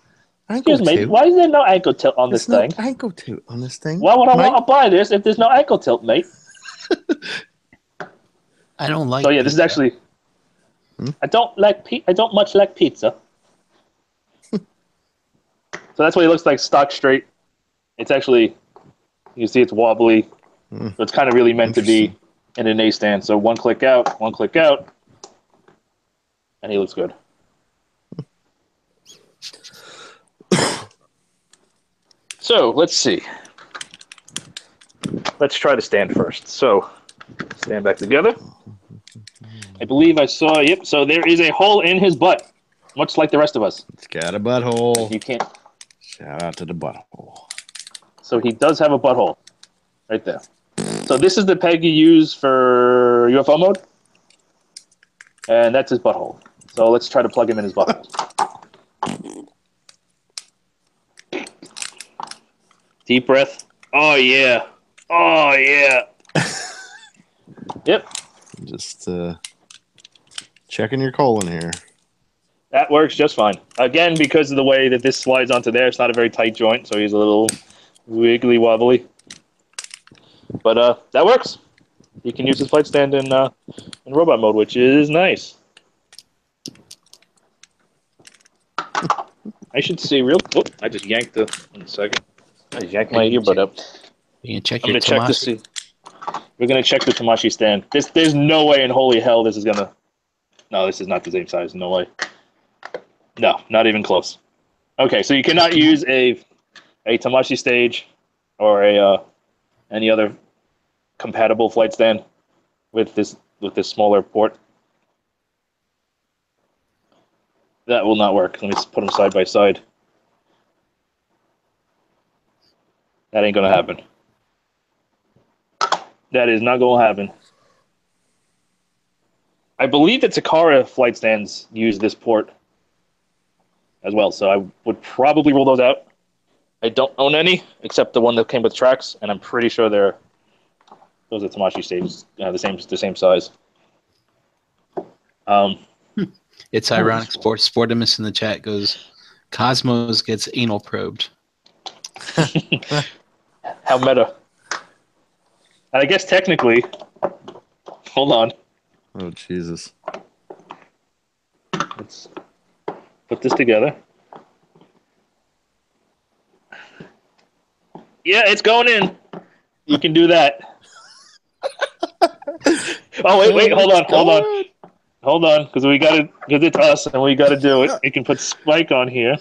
Speaker 3: ankle
Speaker 2: Excuse me.
Speaker 3: tilt.
Speaker 2: Why is there no ankle tilt on this thing?
Speaker 3: There's no ankle tilt on this thing.
Speaker 2: Why would I want to buy this if there's no ankle tilt, mate?
Speaker 1: I don't like.
Speaker 2: So yeah, this is actually. I don't much like pizza. So that's what it looks like, stock straight. It's actually, you see, it's wobbly. So it's kind of really meant to be in an A stand. So 1 click out, and he looks good. So let's see. Let's try to stand first. So stand back together. I believe I saw. Yep. So there is a hole in his butt, much like the rest of us.
Speaker 3: It's got a butthole.
Speaker 2: You can't.
Speaker 3: Shout out to the butthole.
Speaker 2: So he does have a butthole, right there. So this is the peg you use for UFO mode, and that's his butthole. So let's try to plug him in his butthole. Deep breath. Oh yeah. Oh yeah. Yep.
Speaker 3: Just checking your colon here.
Speaker 2: That works just fine. Again, because of the way that this slides onto there, it's not a very tight joint, so he's a little wiggly wobbly. But that works. You can use his flight stand in robot mode, which is nice. I should see real. Oh, I just yanked the. 1 second. I just yanked my earbud up.
Speaker 1: You can check
Speaker 2: I'm
Speaker 1: your
Speaker 2: gonna check to see. We're gonna check the Tamashi stand. There's no way in holy hell this is gonna. No, this is not the same size. No way. No, not even close. Okay, so you cannot use a Tamashi stage or any other compatible flight stand with this smaller port. That will not work. Let me just put them side by side. That ain't gonna happen. That is not gonna happen. I believe that Takara flight stands use this port as well, so I would probably rule those out. I don't own any, except the one that came with tracks, and I'm pretty sure those are Tamashi stages, the same size.
Speaker 1: It's ironic. Sportimus in the chat goes, Cosmos gets anal probed.
Speaker 2: How meta. And I guess technically, hold on.
Speaker 3: Oh, Jesus.
Speaker 2: Let's put this together. Yeah, it's going in. You can do that. Oh, wait, hold on, because it's us, and we gotta do it. You can put Spike on here.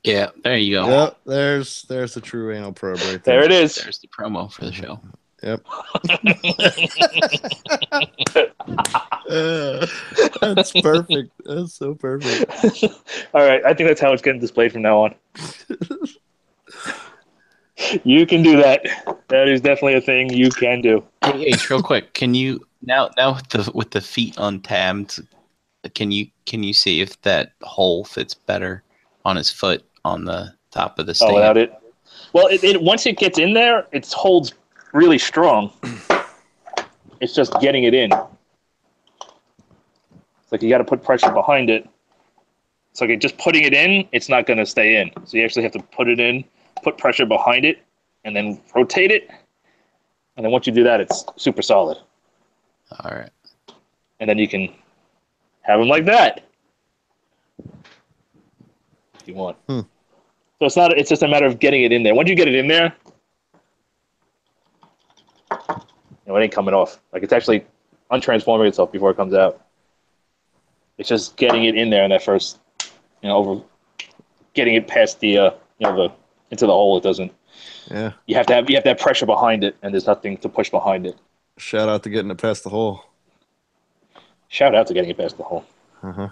Speaker 1: Yeah, there you go.
Speaker 3: Yep, there's the true anal probe right
Speaker 2: There it is.
Speaker 1: There's the promo for the show.
Speaker 3: Yep. That's perfect. That's so perfect.
Speaker 2: All right, I think that's how it's getting displayed from now on. You can do that. That is definitely a thing you can do.
Speaker 1: Hey, Ace, real quick, can you now with the feet untabbed, can you see if that hole fits better on his foot on the top of the stand?
Speaker 2: Oh, without it? Well, it once it gets in there, it holds really strong. It's just getting it in. It's like you got to put pressure behind it. It's like just putting it in, it's not going to stay in. So you actually have to put it in, put pressure behind it, and then rotate it. And then once you do that, it's super solid.
Speaker 1: All right.
Speaker 2: And then you can have them like that if you want. So it's not. It's just a matter of getting it in there. Once you get it in there, it ain't coming off. Like it's actually untransforming itself before it comes out. It's just getting it in there in that first, over getting it past the, the into the hole. It doesn't.
Speaker 3: Yeah.
Speaker 2: You have to have pressure behind it, and there's nothing to push behind it.
Speaker 3: Shout out to getting it past the hole.
Speaker 2: Shout out to getting it past the hole.
Speaker 3: Uh-huh.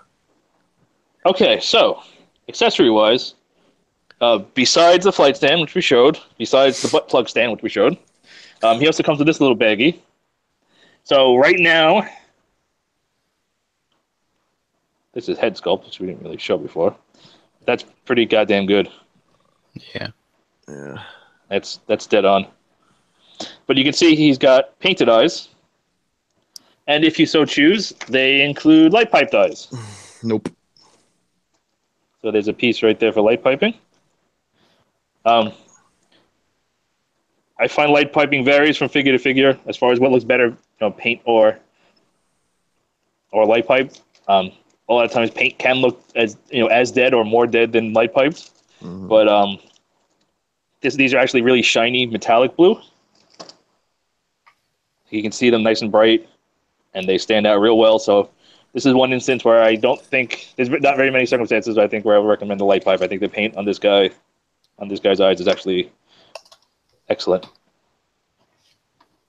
Speaker 2: Okay, so accessory-wise, besides the flight stand, which we showed, besides the butt plug stand, which we showed, he also comes with this little baggie. So right now, this is head sculpt, which we didn't really show before. That's pretty goddamn good.
Speaker 1: Yeah.
Speaker 3: Yeah.
Speaker 2: That's dead on. But you can see he's got painted eyes. And if you so choose, they include light piped eyes.
Speaker 3: Nope.
Speaker 2: So there's a piece right there for light piping. I find light piping varies from figure to figure as far as what looks better, paint or light pipe. A lot of times paint can look as dead or more dead than light pipes.
Speaker 3: Mm-hmm.
Speaker 2: But these are actually really shiny metallic blue. You can see them nice and bright, and they stand out real well. So this is one instance where I don't think there's not very many circumstances I think where I would recommend the light pipe. I think the paint on this guy's eyes is actually excellent.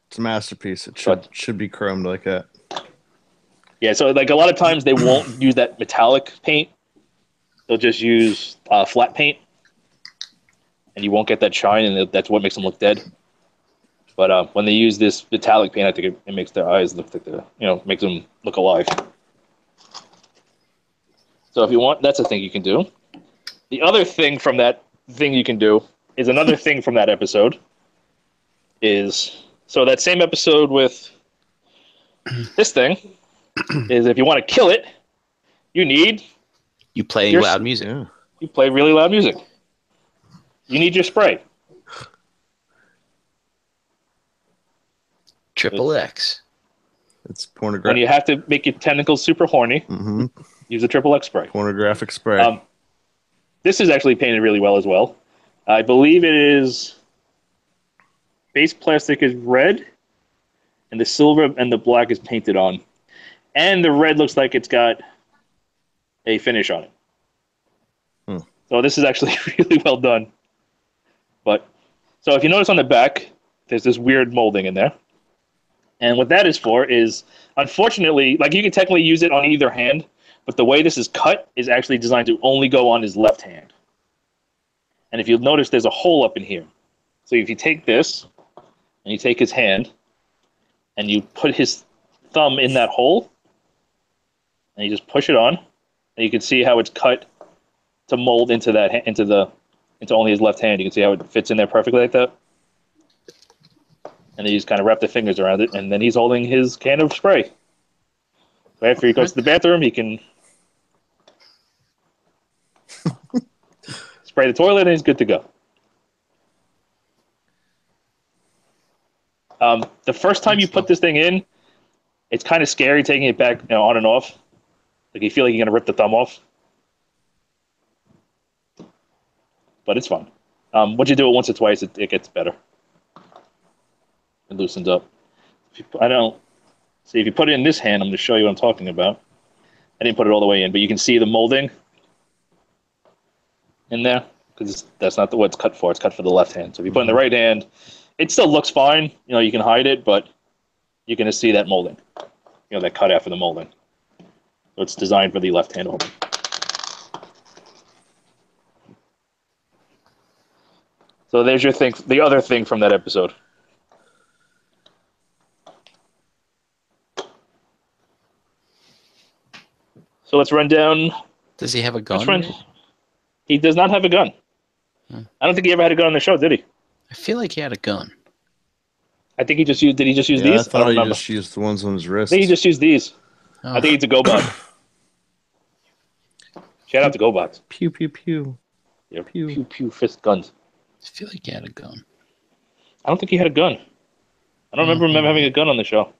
Speaker 3: It's a masterpiece. It should be chromed like that.
Speaker 2: Yeah, so like a lot of times they won't use that metallic paint. They'll just use flat paint, and you won't get that shine, and that's what makes them look dead. But when they use this metallic paint, I think it makes their eyes look like makes them look alive. So if you want, that's a thing you can do. The other thing from that thing you can do is another thing from that episode so that same episode with this thing is if you want to kill it, you
Speaker 1: play loud music.
Speaker 3: Yeah.
Speaker 2: You play really loud music. You need your spray.
Speaker 1: Triple X.
Speaker 3: It's pornographic.
Speaker 2: When you have to make your tentacles super horny, use a triple X spray.
Speaker 3: Pornographic spray.
Speaker 2: This is actually painted really well as well. I believe it is base plastic is red, and the silver and the black is painted on. And the red looks like it's got a finish on it. So this is actually really well done. So if you notice on the back, there's this weird molding in there. And what that is for is, unfortunately, like you can technically use it on either hand, but the way this is cut is actually designed to only go on his left hand. And if you'll notice, there's a hole up in here. So if you take this, and you take his hand, and you put his thumb in that hole, and you just push it on, and you can see how it's cut to mold into only his left hand. You can see how it fits in there perfectly like that. And then you just kind of wrap the fingers around it, and then he's holding his can of spray. So after he goes to the bathroom, he can spray the toilet, and he's good to go. The first time you put this thing in, it's kind of scary taking it back on and off. Like you feel like you're going to rip the thumb off. But it's fun. Once you do it once or twice, it gets better. It loosens up. If you put it in this hand, I'm going to show you what I'm talking about. I didn't put it all the way in, but you can see the molding in there because that's not what it's cut for. It's cut for the left hand. So if you put it in the right hand, it still looks fine. You can hide it, but you're going to see that molding. That cutout for the molding. So it's designed for the left hand only. So there's your thing, the other thing from that episode. So let's run down.
Speaker 1: Does he have a gun?
Speaker 2: Friend. He does not have a gun. I don't think he ever had a gun on the show, did he?
Speaker 1: I feel like he had a gun.
Speaker 2: I think he just used. Did he just use
Speaker 3: Yeah,
Speaker 2: these?
Speaker 3: I thought
Speaker 2: don't
Speaker 3: he
Speaker 2: remember.
Speaker 3: just used the ones on his wrist.
Speaker 2: I think he just used these.
Speaker 1: Oh.
Speaker 2: I think he's a GoBot. Shout out to GoBots.
Speaker 3: Pew pew pew.
Speaker 2: Yeah,
Speaker 3: Pew.
Speaker 2: pew pew fist guns.
Speaker 1: I feel like he had a gun.
Speaker 2: I don't think he had a gun. I don't remember him having a gun on the show.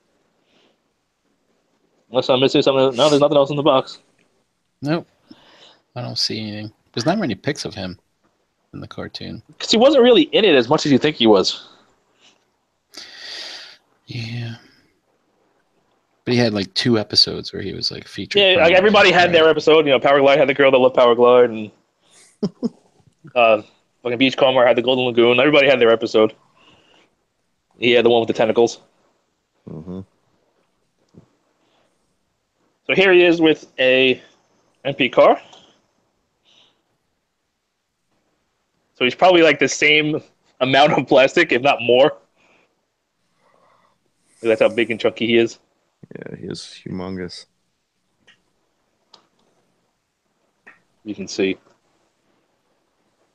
Speaker 2: Unless I'm missing something. No, there's nothing else in the box.
Speaker 1: Nope. I don't see anything. There's not many pics of him in the cartoon.
Speaker 2: Because he wasn't really in it as much as you think he was.
Speaker 1: Yeah. But he had like 2 episodes where he was like featured.
Speaker 2: Yeah, like everybody had their episode. You know, Power Glide had the girl that loved Power Glide, and fucking Beachcomber had the Golden Lagoon. Everybody had their episode. He had the one with the tentacles.
Speaker 3: Mm-hmm.
Speaker 2: So here he is with a MP car. So he's probably like the same amount of plastic, if not more. That's how big and chunky he is.
Speaker 3: Yeah, he is humongous.
Speaker 2: You can see.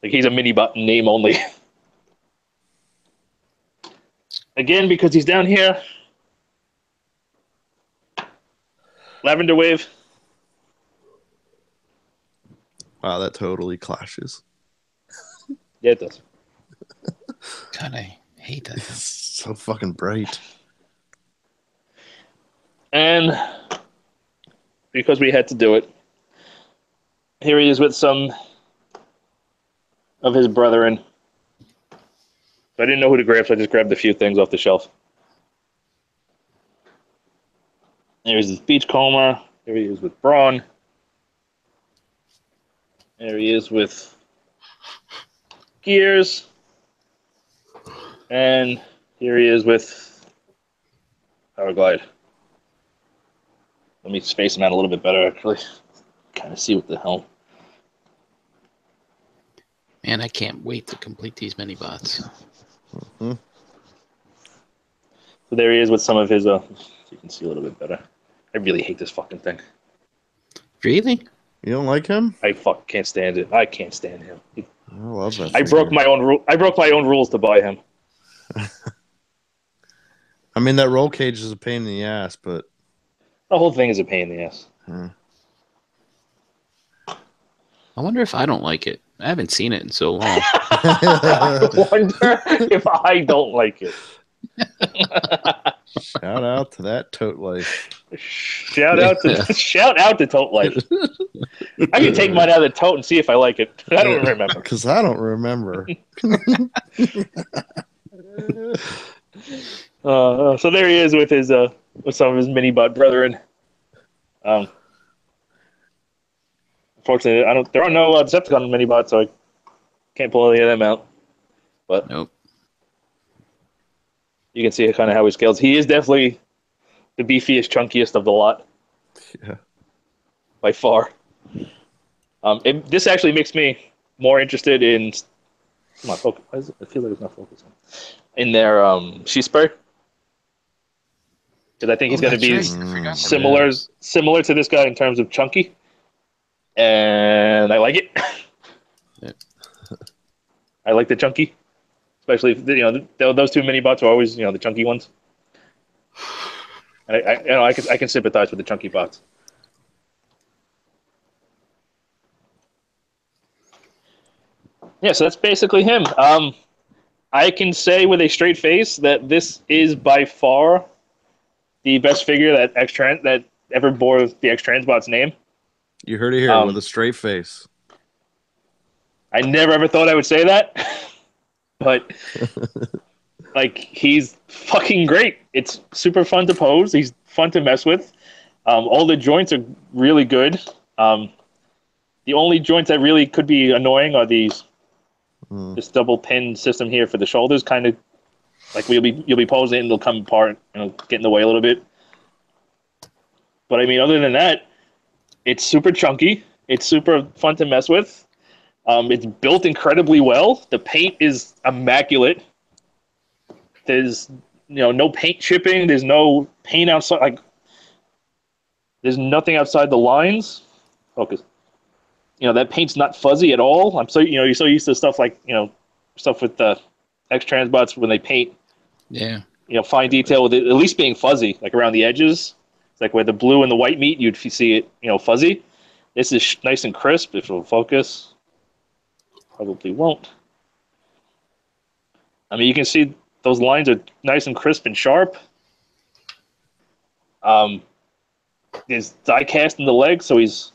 Speaker 2: Like he's a mini bot name only. Again, because he's down here. Lavender Wave.
Speaker 3: Wow, that totally clashes.
Speaker 2: Yeah, it does.
Speaker 1: God, I hate that.
Speaker 3: It's so fucking bright.
Speaker 2: And because we had to do it, here he is with some of his brethren. I didn't know who to grab, so I just grabbed a few things off the shelf. There's his Beachcomber. Here he is with Braun. There he is with Gears. And here he is with Power Glide. Let me space him out a little bit better, actually. Kind of see what the hell.
Speaker 1: Man, I can't wait to complete these mini bots.
Speaker 3: Mm-hmm.
Speaker 2: So there he is with some of his, so you can see a little bit better. I really hate this fucking thing.
Speaker 1: Really?
Speaker 3: You don't like him?
Speaker 2: I can't stand it. I can't stand him.
Speaker 3: I love that.
Speaker 2: I broke my own rule. I broke my own rules to buy him.
Speaker 3: I mean, that roll cage is a pain in the ass, but
Speaker 2: The whole thing is a pain in the ass.
Speaker 1: I wonder if I don't like it. I haven't seen it in so long.
Speaker 2: I wonder if I don't like it.
Speaker 3: Shout out to that tote life.
Speaker 2: Shout out to Tote Life. I can take mine out of the tote and see if I like it. I don't remember.
Speaker 3: Because I don't remember.
Speaker 2: So there he is with his with some of his mini bot brethren. Unfortunately, there are no Decepticon mini bots, so I can't pull any of them out. But
Speaker 1: Nope.
Speaker 2: you can see kind of how he scales. He is definitely the beefiest, chunkiest of the lot.
Speaker 3: Yeah.
Speaker 2: By far. This actually makes me more interested in. Come on, focus. I feel like it's not focusing. In their sheath spray. Because I think he's going to be similar to this guy in terms of chunky. And I like it.
Speaker 1: Yeah.
Speaker 2: I like the chunky. Especially, those two mini bots are always, the chunky ones. And I can sympathize with the chunky bots. Yeah, so that's basically him. I can say with a straight face that this is by far the best figure that ever bore the X-Transbots name.
Speaker 3: You heard it here with a straight face.
Speaker 2: I never ever thought I would say that, but he's fucking great. It's super fun to pose. He's fun to mess with. All the joints are really good. The only joints that really could be annoying are these. This double pin system here for the shoulders, kind of like you'll be posing and they'll come apart and get in the way a little bit. But I mean, other than that, it's super chunky. It's super fun to mess with. It's built incredibly well. The paint is immaculate. There's no paint chipping. There's no paint outside. Like there's nothing outside the lines. Focus. That paint's not fuzzy at all. I'm so you're so used to stuff like stuff with the X-Transbots when they paint.
Speaker 1: Yeah.
Speaker 2: Fine detail with it at least being fuzzy, like around the edges. It's like where the blue and the white meet, you'd see it fuzzy. This is nice and crisp. If it'll focus, probably won't. I mean, you can see those lines are nice and crisp and sharp. There's die cast in the leg, so he's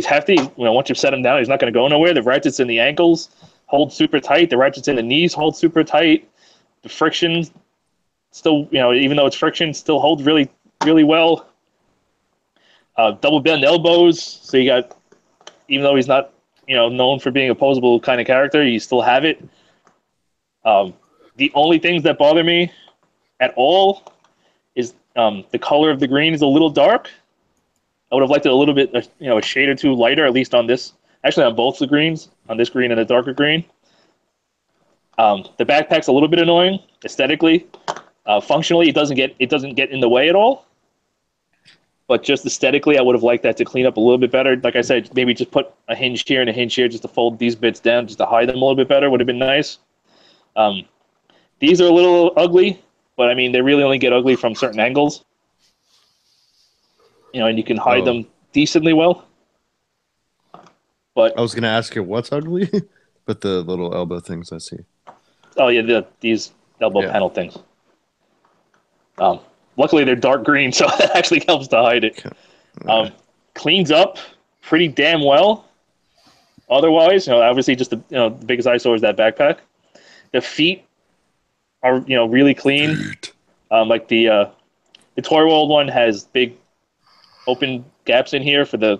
Speaker 2: hefty. Once you've set him down, he's not going to go nowhere. The ratchets in the ankles hold super tight. The ratchets in the knees hold super tight. The friction still, even though it's friction, still holds really, really well. Double bend elbows, so you got, even though he's not, known for being a posable kind of character, you still have it. The only things that bother me at all is the color of the green is a little dark. I would have liked it a little bit, a shade or two lighter, at least on this. Actually, on both the greens, on this green and the darker green. The backpack's a little bit annoying aesthetically. Functionally, it doesn't get in the way at all. But just aesthetically, I would have liked that to clean up a little bit better. Like I said, maybe just put a hinge here and a hinge here just to fold these bits down, just to hide them a little bit better. Would have been nice. These are a little ugly, but I mean, they really only get ugly from certain angles. And you can hide them decently well. But
Speaker 3: I was going to ask you what's ugly, but the little elbow things I see.
Speaker 2: Oh, yeah, these elbow panel things. Luckily, they're dark green, so that actually helps to hide it. Cleans up pretty damn well. Otherwise, obviously, just the biggest eyesore is that backpack. The feet are really clean. Like the Toy World one has big open gaps in here for the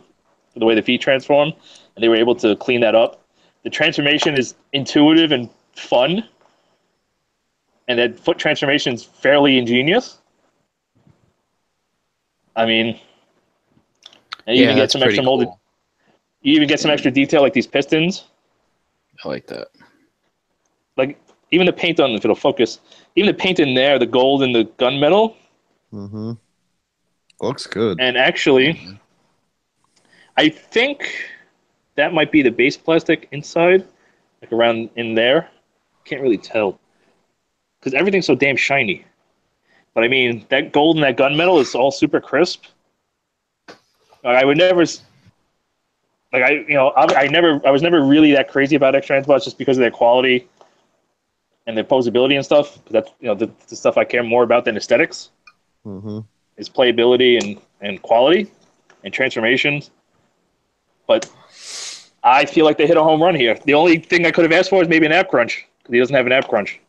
Speaker 2: way the feet transform, and they were able to clean that up. The transformation is intuitive and fun, and that foot transformation is fairly ingenious. I mean, and you even get some extra molded. Cool. You even get some extra detail, like these pistons.
Speaker 1: I like that.
Speaker 2: Like even the paint on, if it'll focus, even the paint in there, the gold and the gunmetal.
Speaker 3: Mm-hmm. Looks good.
Speaker 2: And actually, I think that might be the base plastic inside, like around in there. Can't really tell because everything's so damn shiny. But I mean, that gold and that gunmetal is all super crisp. I would never, like I was never really that crazy about X-Transbots just because of their quality and their posability and stuff. That's the stuff I care more about than aesthetics.
Speaker 3: Mm-hmm.
Speaker 2: Is playability and quality and transformations. But I feel like they hit a home run here. The only thing I could have asked for is maybe an app crunch because he doesn't have an app crunch.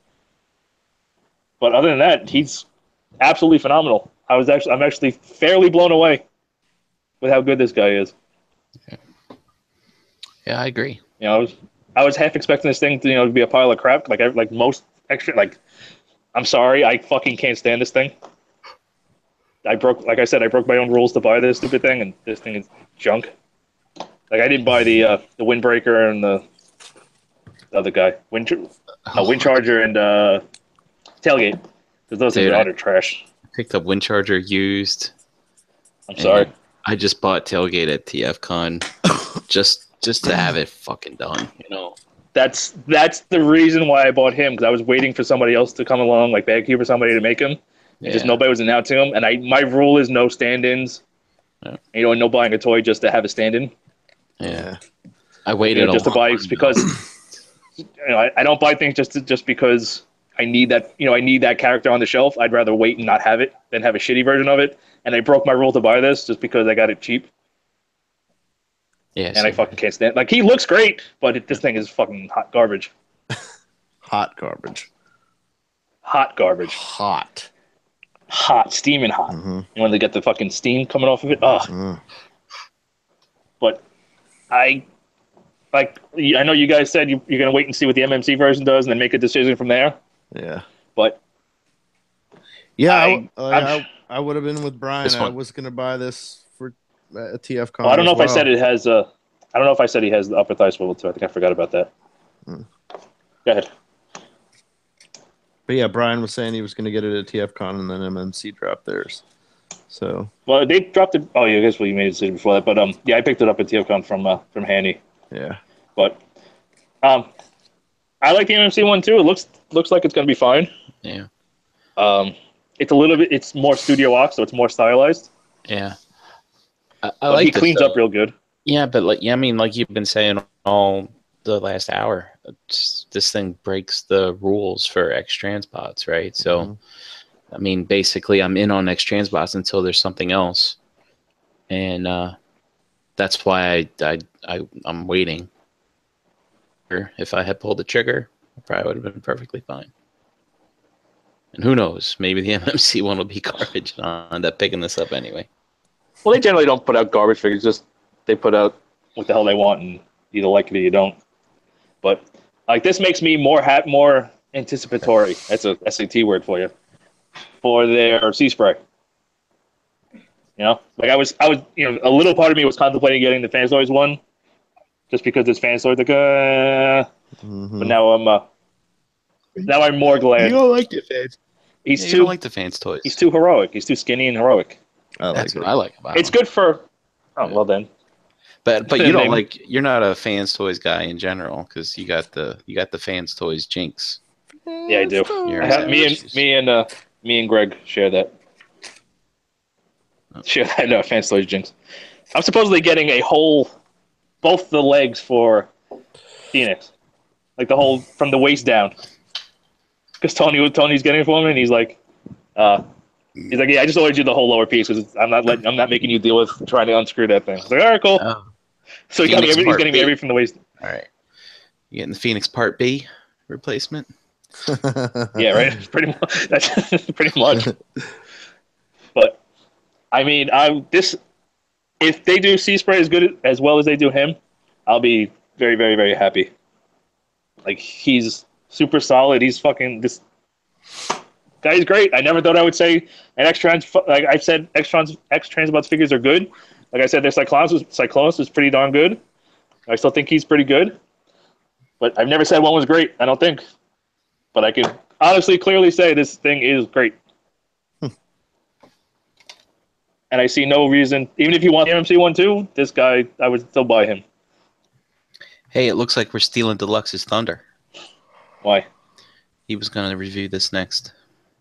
Speaker 2: But other than that, he's absolutely phenomenal. I'm actually fairly blown away with how good this guy is.
Speaker 1: Yeah, I agree.
Speaker 2: I was half expecting this thing to be a pile of crap, like most extra. Like, I'm sorry, I fucking can't stand this thing. Like I said, I broke my own rules to buy this stupid thing, and this thing is junk. Like I didn't buy the Windbreaker and the other guy, Windcharger and Tailgate. Because those things are utter trash.
Speaker 1: Picked up Windcharger used.
Speaker 2: I'm sorry.
Speaker 1: I just bought Tailgate at TFCon just to have it fucking done.
Speaker 2: That's the reason why I bought him, because I was waiting for somebody else to come along, like Bagcube or somebody, to make him. Yeah. Just nobody was announced to him, and my rule is no stand-ins. Yeah. No buying a toy just to have a stand-in.
Speaker 1: Yeah, I waited
Speaker 2: just to buy because I don't buy things just because I need that. I need that character on the shelf. I'd rather wait and not have it than have a shitty version of it. And I broke my rule to buy this just because I got it cheap.
Speaker 1: Yeah,
Speaker 2: and I fucking can't stand. Like, he looks great, but this thing is fucking hot garbage.
Speaker 3: Hot garbage.
Speaker 2: Hot garbage.
Speaker 3: Hot,
Speaker 2: steaming hot.
Speaker 3: Mm-hmm.
Speaker 2: When they get the fucking steam coming off of it, ugh.
Speaker 3: Mm.
Speaker 2: But I know you guys said you're gonna wait and see what the MMC version does, and then make a decision from there.
Speaker 3: Yeah.
Speaker 2: But
Speaker 3: yeah, I would have been with Brian. I was gonna buy this for a TFCon.
Speaker 2: Well, I don't know if I said it has I don't know if I said he has the upper thigh swivel too. I think I forgot about that. Go ahead.
Speaker 3: But yeah, Brian was saying he was going to get it at TFCon, and then MMC dropped theirs. So
Speaker 2: Well, they dropped it. Oh, yeah, I guess you made a decision before that. But yeah, I picked it up at TFCon from Hanny.
Speaker 3: yeah,
Speaker 2: But I like the MMC one too. It looks like it's going to be fine.
Speaker 1: Yeah.
Speaker 2: It's a little bit. It's more Studio Ox, so it's more stylized.
Speaker 1: Yeah. I
Speaker 2: But
Speaker 1: like
Speaker 2: he cleans up real good.
Speaker 1: Yeah, but like, yeah, I mean, like you've been saying all the last hour, this thing breaks the rules for X-Transbots, right? So, I mean, basically, I'm in on X-Transbots until there's something else, and that's why I'm waiting. If I had pulled the trigger, I probably would have been perfectly fine. And who knows? Maybe the MMC one will be garbage, and I'll end up picking this up anyway.
Speaker 2: Well, they generally don't put out garbage figures. Just they put out what the hell they want, and you either like it or you don't. But like this makes me more anticipatory. That's a SAT word for you. For their sea spray. You know, like I was, you know, a little part of me was contemplating getting the Fans Toys one, just because it's Fans Toys. Like, but now I'm more glad.
Speaker 1: You don't like the fans.
Speaker 2: He's
Speaker 1: you
Speaker 2: too
Speaker 1: don't like the Fans Toys.
Speaker 2: He's too heroic. He's too skinny and heroic.
Speaker 1: That's what I like about
Speaker 2: It's
Speaker 1: him.
Speaker 2: good for. Oh well then.
Speaker 1: But you don't like. You're not a Fans Toys guy in general because you got the Fans Toys jinx.
Speaker 2: Yeah, I do. Me and Greg share that. Share that Fans Toys jinx. I'm supposedly getting both the legs for Phoenix, like the whole from the waist down. Because Tony's getting it for me, and he's like, yeah, I just ordered you the whole lower piece because I'm not making you deal with trying to unscrew that thing. I was like, all right, cool.
Speaker 1: Oh.
Speaker 2: So he's getting me everything from the waist.
Speaker 1: All right, you getting the Phoenix Part B replacement?
Speaker 2: Yeah, right. Pretty much. That's pretty much. But I mean, if they do Sea Spray as good as well as they do him, I'll be very, very, very happy. Like he's super solid. He's fucking this guy's great. I never thought I would say an X-Trans. Like I said, X-Transbots figures are good. Like I said, their Cyclonus is pretty darn good. I still think he's pretty good. But I've never said one was great. I don't think. But I can honestly, clearly say this thing is great. And I see no reason, even if you want the MMC one too, this guy, I would still buy him.
Speaker 1: Hey, it looks like we're stealing Deluxe's thunder.
Speaker 2: Why?
Speaker 1: He was going to review this next.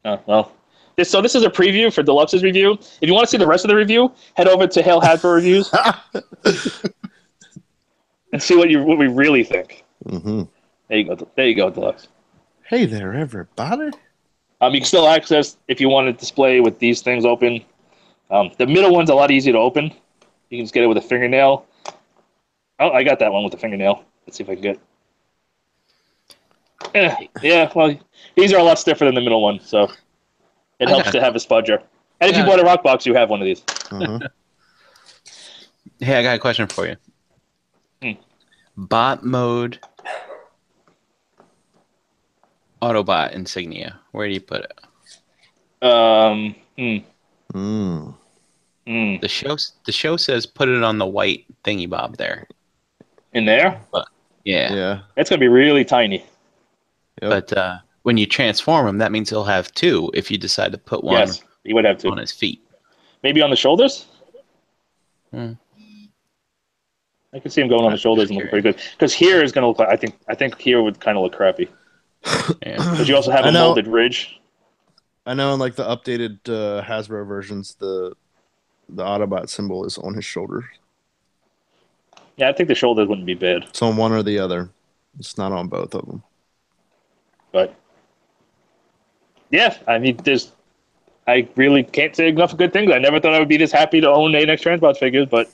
Speaker 2: Oh, well. This is a preview for Deluxe's review. If you want to see the rest of the review, head over to Hail Hasbro Reviews and see what we really think.
Speaker 3: Mm-hmm.
Speaker 2: There you go, Deluxe.
Speaker 3: Hey there, everybody.
Speaker 2: You can still access, if you want to display with these things open. The middle one's a lot easier to open. You can just get it with a fingernail. Oh, I got that one with a fingernail. Let's see if I can get. Yeah, well, these are a lot stiffer than the middle one, so it helps to have a spudger. And if you bought a rock box, you have one of these.
Speaker 1: Hey, I got a question for you. Bot mode Autobot insignia. Where do you put it? The show says put it on the white thingy bob there.
Speaker 2: In there?
Speaker 1: But yeah.
Speaker 2: It's gonna be really tiny.
Speaker 3: Yep.
Speaker 1: But when you transform him, that means he'll have two if you decide to put one
Speaker 2: Yes, he would have two.
Speaker 1: on his feet.
Speaker 2: Maybe on the shoulders? I can see him going on the shoulders and looking pretty good. Because here is gonna look like I think here would kinda look crappy. Because you also have a molded ridge.
Speaker 3: I know in like the updated Hasbro versions the Autobot symbol is on his shoulders.
Speaker 2: Yeah, I think the shoulders wouldn't be bad.
Speaker 3: It's on one or the other. It's not on both of them.
Speaker 2: But yeah, I mean, I really can't say enough good things. I never thought I would be this happy to own an X-Transbots figures, but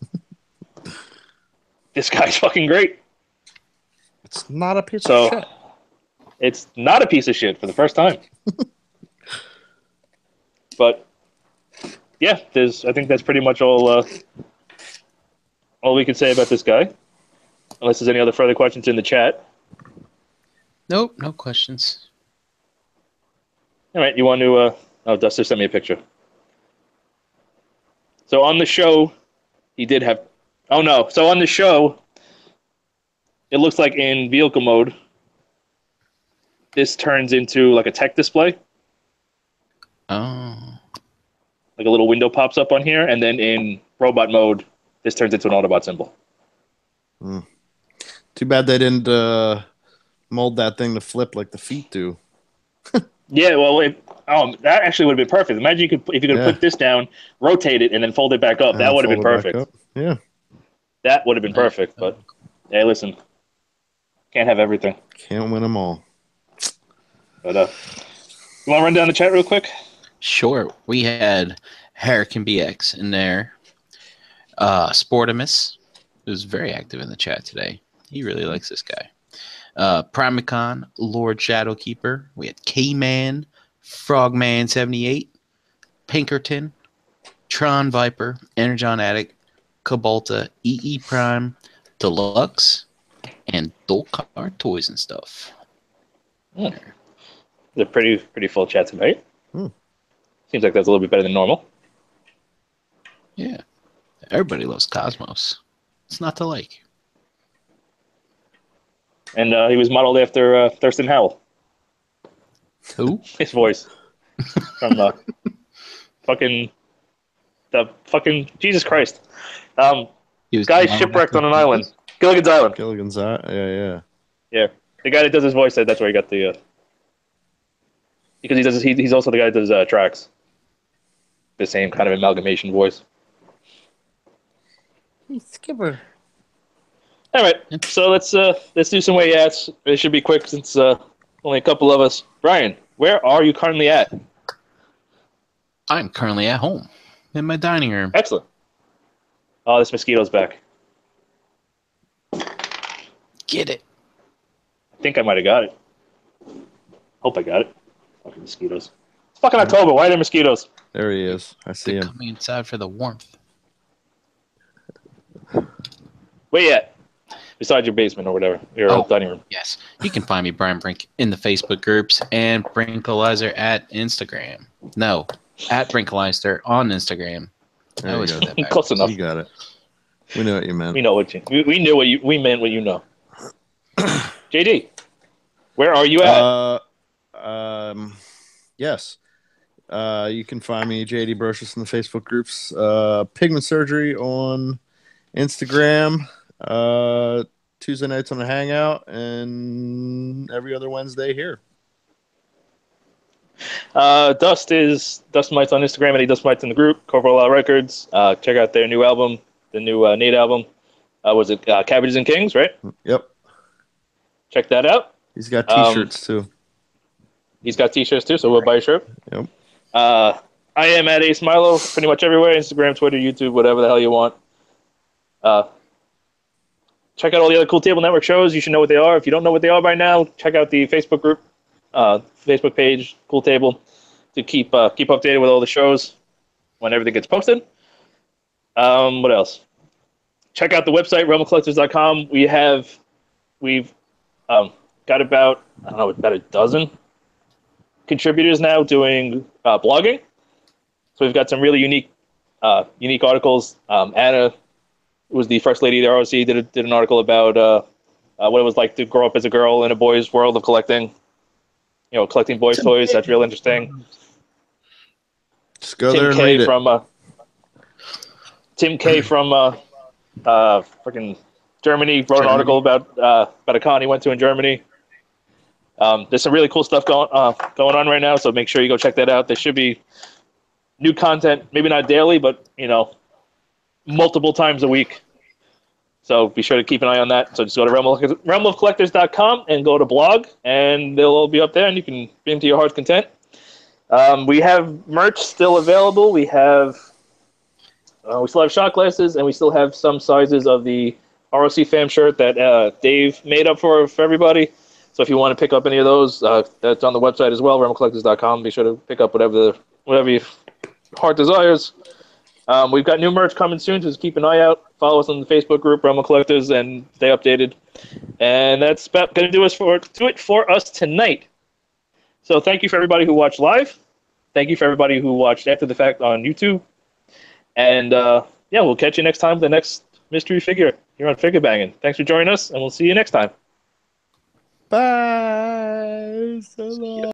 Speaker 2: this guy's fucking great.
Speaker 3: It's not a piece of shit.
Speaker 2: It's not a piece of shit for the first time. But yeah, I think that's pretty much all we can say about this guy. Unless there's any other further questions in the chat.
Speaker 1: Nope, no questions.
Speaker 2: All right, you want to... oh, Duster sent me a picture. So on the show, he did have... Oh, no. So on the show, it looks like in vehicle mode, this turns into like a tech display.
Speaker 1: Oh.
Speaker 2: Like a little window pops up on here, and then in robot mode, this turns into an Autobot symbol.
Speaker 3: Too bad they didn't mold that thing to flip like the feet do.
Speaker 2: Yeah, well, that actually would have been perfect. Imagine if you could put this down, rotate it, and then fold it back up. That would have been perfect.
Speaker 3: Yeah.
Speaker 2: That would have been perfect. But hey, listen, can't have everything.
Speaker 3: Can't win them all.
Speaker 2: But you want to run down the chat real quick?
Speaker 1: Sure. We had Hurricane BX in there. Sportimus, who's very active in the chat today. He really likes this guy. Primicon, Lord Shadowkeeper. We had K-Man, Frogman78, Pinkerton, Tron Viper, Energon Addict, Cabalta, EE Prime, Deluxe, and Dolcar Toys and Stuff.
Speaker 2: It's a pretty full chat tonight. Seems like that's a little bit better than normal.
Speaker 1: Yeah. Everybody loves Cosmos. It's not to like.
Speaker 2: And he was modeled after Thurston Howell.
Speaker 1: Who?
Speaker 2: His voice. From fucking Jesus Christ. Guy shipwrecked on an island. Gilligan's Island.
Speaker 3: Gilligan's Island. Yeah.
Speaker 2: Yeah. The guy that does his voice said that's where he got the because he's also the guy that does tracks. The same kind of amalgamation voice.
Speaker 3: Skipper.
Speaker 2: All right, so let's do some way yats. It should be quick since only a couple of us. Brian, where are you currently at?
Speaker 1: I'm currently at home in my dining room.
Speaker 2: Excellent. Oh, this mosquito's back.
Speaker 1: Get it.
Speaker 2: I think I might have got it. Hope I got it. Fucking mosquitoes. It's fucking October. Why are there mosquitoes?
Speaker 3: There he is. I see
Speaker 1: They're
Speaker 3: him.
Speaker 1: coming inside for the warmth.
Speaker 2: Where you at? Besides your basement or whatever. Your dining room.
Speaker 1: Yes. You can find me, Brian Brink, in the Facebook groups and Brinkalizer at Instagram. No, at Brinkalizer on Instagram. I always put that back.
Speaker 2: Close enough.
Speaker 3: You got it. We know what you meant.
Speaker 2: We know what we knew what we meant what you know. JD, where are you at?
Speaker 3: Yes. You can find me, JD Brocious, in the Facebook groups. Pigment Surgery on Instagram. Tuesday nights on the Hangout, and every other Wednesday here.
Speaker 2: Dust Mites on Instagram, and he Dust Mites in the group. Corporal Records. Check out their new album, the new Nate album. Was it Cabbages and Kings, right?
Speaker 3: Yep.
Speaker 2: Check that out.
Speaker 3: He's got T-shirts too.
Speaker 2: He's got T-shirts too, so we'll buy a shirt.
Speaker 3: Yep.
Speaker 2: I am at Ace Milo pretty much everywhere: Instagram, Twitter, YouTube, whatever the hell you want. Check out all the other Cool Table Network shows. You should know what they are. If you don't know what they are by now, check out the Facebook group, Facebook page, Cool Table, to keep updated with all the shows when everything gets posted. What else? Check out the website, realmofcollectors.com. We've got about a dozen contributors now doing blogging. So we've got some really unique articles. Anna was the first lady of the ROC, did an article about what it was like to grow up as a girl in a boy's world of collecting, collecting boys' toys. That's real interesting.
Speaker 3: Just go there and read it.
Speaker 2: Tim K from freaking Germany wrote an article about a con he went to in Germany. There's some really cool stuff going on right now, so make sure you go check that out. There should be new content, maybe not daily, but multiple times a week. So be sure to keep an eye on that. So just go to realmofcollectors.com and go to blog, and they'll all be up there, and you can be into your heart's content. We have merch still available. We still have shot glasses, and we still have some sizes of the ROC fam shirt that Dave made up for everybody. So if you want to pick up any of those, that's on the website as well, realmofcollectors.com. Be sure to pick up whatever your heart desires. We've got new merch coming soon, so just keep an eye out. Follow us on the Facebook group, Realm of Collectors, and stay updated. And that's about going to do it for us tonight. So thank you for everybody who watched live. Thank you for everybody who watched after the fact on YouTube. And we'll catch you next time with the Mystery Figure here on Figure Banging. Thanks for joining us, and we'll see you next time.
Speaker 3: Bye. So long.